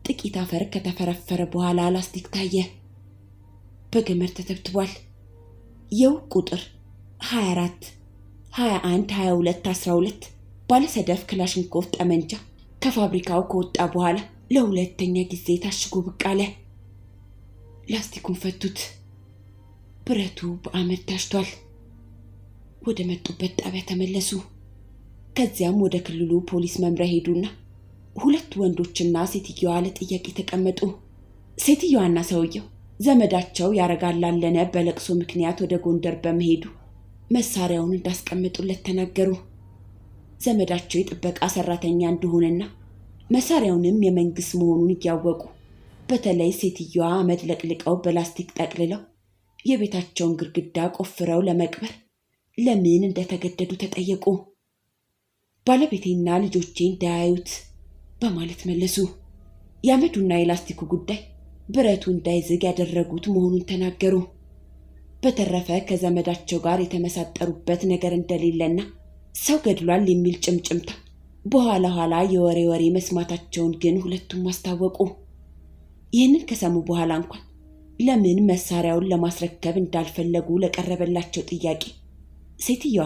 ጥቂት አፈር ከተፈረፈረ በኋላ ላስቲክ ታየ። በገመድ ተተብትቧል። የውቅ ቁጥር 24 21 22 12 ባለሰደፍ ክላሽንኮቭ ጠመንጃ ከፋብሪካው ከወጣ በኋላ ለሁለተኛ ጊዜ ታሽጎ ብቅ አለ። ላስቲኩን ፈቱት። ብረቱ በአመድ ታሽቷል። ወደ መጡበት ጣቢያ ተመለሱ። ከዚያም ወደ ክልሉ ፖሊስ መምሪያ ሄዱና ሁለት ወንዶችና ሴትዮዋ ለጥያቄ ተቀመጡ። ሴትዮዋና ሰውየው ዘመዳቸው ያረጋል አለነ በለቅሶ ምክንያት ወደ ጎንደር በመሄዱ መሳሪያውን እንዳስቀመጡለት ተናገሩ። ዘመዳቸው የጥበቃ ሰራተኛ እንደሆነና መሳሪያውንም የመንግስት መሆኑን እያወቁ በተለይ ሴትዮዋ አመድ ለቅልቀው በላስቲክ ጠቅልለው የቤታቸውን ግድግዳ ቆፍረው ለመቅበር ለምን እንደተገደዱ ተጠየቁ። ባለቤቴና ልጆቼ እንዳያዩት በማለት መለሱ። የአመዱና የላስቲኩ ጉዳይ ብረቱ እንዳይዝግ ያደረጉት መሆኑን ተናገሩ። በተረፈ ከዘመዳቸው ጋር የተመሳጠሩበት ነገር እንደሌለና ሰው ገድሏል የሚል ጭምጭምታ በኋላ ኋላ የወሬ መስማታቸውን ግን ሁለቱም አስታወቁ። ይህንን ከሰሙ በኋላ እንኳን ለምን መሳሪያውን ለማስረከብ እንዳልፈለጉ ለቀረበላቸው ጥያቄ ሴትዮዋ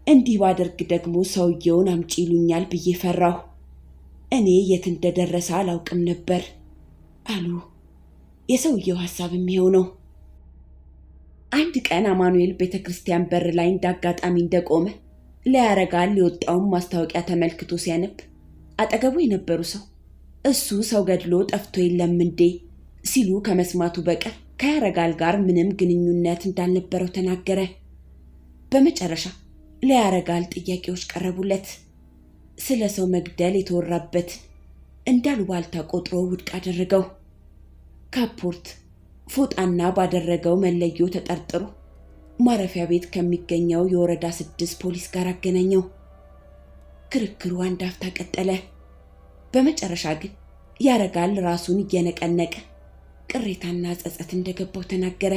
እንዲህ ባደርግ ደግሞ ሰውየውን አምጪ ይሉኛል ብዬ ፈራሁ። እኔ የት እንደደረሰ አላውቅም ነበር አሉ የሰውየው ሐሳብ የሚሆነው አንድ ቀን አማኑኤል ቤተክርስቲያን በር ላይ እንዳጋጣሚ እንደቆመ ለያረጋል የወጣውን ማስታወቂያ ተመልክቶ ሲያነብ አጠገቡ የነበሩ ሰው እሱ ሰው ገድሎ ጠፍቶ የለም እንዴ ሲሉ ከመስማቱ በቀር ከያረጋል ጋር ምንም ግንኙነት እንዳልነበረው ተናገረ። በመጨረሻ ለያረጋል ጥያቄዎች ቀረቡለት። ስለ ሰው መግደል የተወራበትን እንዳሉባልታ ቆጥሮ ውድቅ አደረገው። ካፖርት ፎጣና ባደረገው መለዮ ተጠርጥሮ ማረፊያ ቤት ከሚገኘው የወረዳ 6 ፖሊስ ጋር አገናኘው። ክርክሩ አንድ አፍታ ቀጠለ። በመጨረሻ ግን ያረጋል ራሱን እየነቀነቀ ቅሬታና ጸጸት እንደገባው ተናገረ።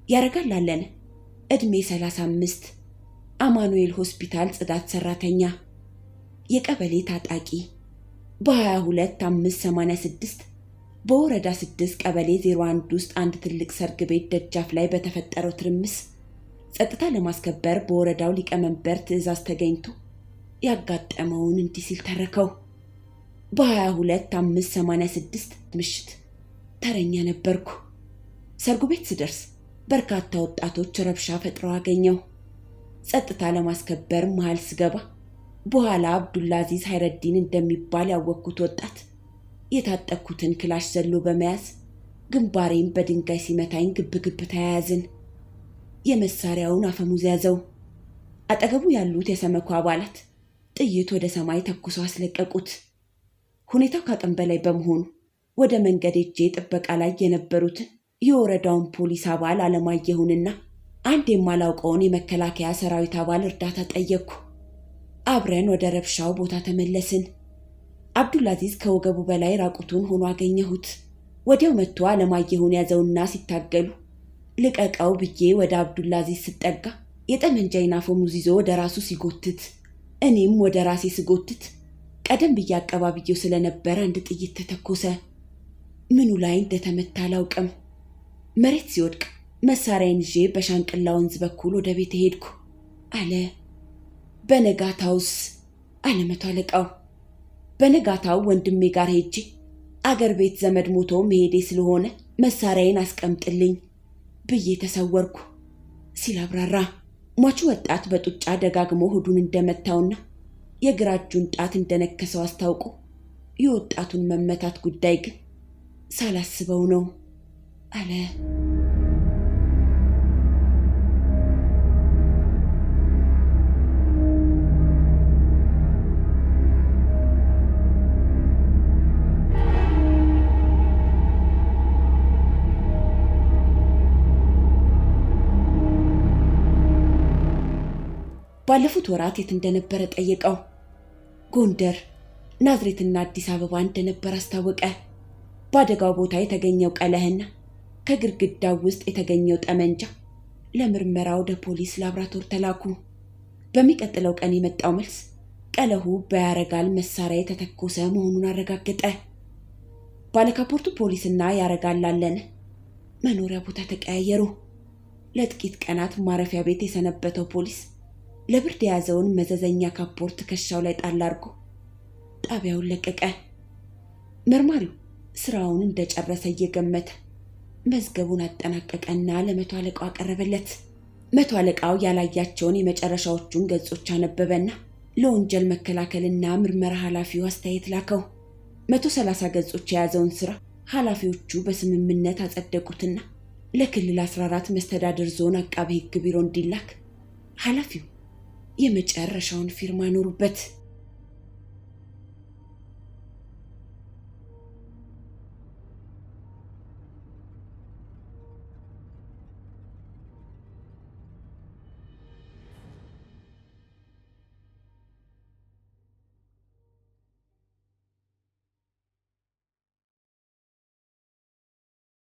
ያረጋል አለነ እድሜ 35 አማኑኤል ሆስፒታል ጽዳት ሰራተኛ የቀበሌ ታጣቂ በ22/5/86 በወረዳ 6 ቀበሌ 01 ውስጥ አንድ ትልቅ ሰርግ ቤት ደጃፍ ላይ በተፈጠረው ትርምስ ጸጥታ ለማስከበር በወረዳው ሊቀመንበር ትዕዛዝ ተገኝቶ ያጋጠመውን እንዲህ ሲል ተረከው። በ22/5/86 ምሽት ተረኛ ነበርኩ። ሰርጉ ቤት ስደርስ በርካታ ወጣቶች ረብሻ ፈጥረው አገኘው። ጸጥታ ለማስከበር መሃል ስገባ በኋላ አብዱላዚዝ ሀይረዲን እንደሚባል ያወቅኩት ወጣት የታጠቅኩትን ክላሽ ዘሎ በመያዝ ግንባሬን በድንጋይ ሲመታኝ ግብግብ ተያያዝን። የመሳሪያውን አፈሙዝ ያዘው። አጠገቡ ያሉት የሰመኮ አባላት ጥይት ወደ ሰማይ ተኩሰው አስለቀቁት። ሁኔታው ከአቅም በላይ በመሆኑ ወደ መንገድ ሄጄ ጥበቃ ላይ የነበሩትን የወረዳውን ፖሊስ አባል አለማየሁንና አንድ የማላውቀውን የመከላከያ ሰራዊት አባል እርዳታ ጠየቅኩ። አብረን ወደ ረብሻው ቦታ ተመለስን። አብዱላዚዝ ከወገቡ በላይ ራቁቱን ሆኖ አገኘሁት። ወዲያው መጥቶ አለማየሁን ያዘውና ሲታገሉ ልቀቀው ብዬ ወደ አብዱላዚዝ ስጠጋ የጠመንጃዬን አፈሙዝ ይዞ ወደ ራሱ ሲጎትት እኔም ወደ ራሴ ስጎትት ቀደም ብዬ አቀባብዬው ስለነበረ አንድ ጥይት ተተኮሰ። ምኑ ላይ እንደተመታ አላውቅም። መሬት ሲወድቅ መሳሪያዬን ይዤ በሻንቅላ ወንዝ በኩል ወደ ቤት ሄድኩ አለ። በነጋታውስ አለ መቶ አለቃው። በነጋታው ወንድሜ ጋር ሄጄ አገር ቤት ዘመድ ሞቶ መሄዴ ስለሆነ መሳሪያዬን አስቀምጥልኝ ብዬ ተሰወርኩ ሲል አብራራ። ሟቹ ወጣት በጡጫ ደጋግሞ ሆዱን እንደመታውና የግራ እጁን ጣት እንደነከሰው አስታውቆ የወጣቱን መመታት ጉዳይ ግን ሳላስበው ነው አለ። ባለፉት ወራት የት እንደነበረ ጠየቀው። ጎንደር፣ ናዝሬትና አዲስ አበባ እንደነበር አስታወቀ። በአደጋው ቦታ የተገኘው ቀለህና ከግድግዳው ውስጥ የተገኘው ጠመንጃ ለምርመራ ወደ ፖሊስ ላብራቶሪ ተላኩ። በሚቀጥለው ቀን የመጣው መልስ ቀለሁ በያረጋል መሳሪያ የተተኮሰ መሆኑን አረጋገጠ። ባለካፖርቱ ፖሊስና ያረጋል አለነ መኖሪያ ቦታ ተቀያየሩ። ለጥቂት ቀናት ማረፊያ ቤት የሰነበተው ፖሊስ ለብርድ የያዘውን መዘዘኛ ካፖርት ከሻው ላይ ጣል አድርጎ ጣቢያውን ለቀቀ። መርማሪው ስራውን እንደጨረሰ እየገመተ መዝገቡን አጠናቀቀና ለመቶ አለቃው አቀረበለት። መቶ አለቃው ያላያቸውን የመጨረሻዎቹን ገጾች አነበበና ለወንጀል መከላከልና ምርመራ ኃላፊው አስተያየት ላከው። 130 ገጾች የያዘውን ስራ ኃላፊዎቹ በስምምነት አጸደቁትና ለክልል 14 መስተዳድር ዞን አቃቤ ሕግ ቢሮ እንዲላክ ኃላፊው የመጨረሻውን ፊርማ ኖሩበት።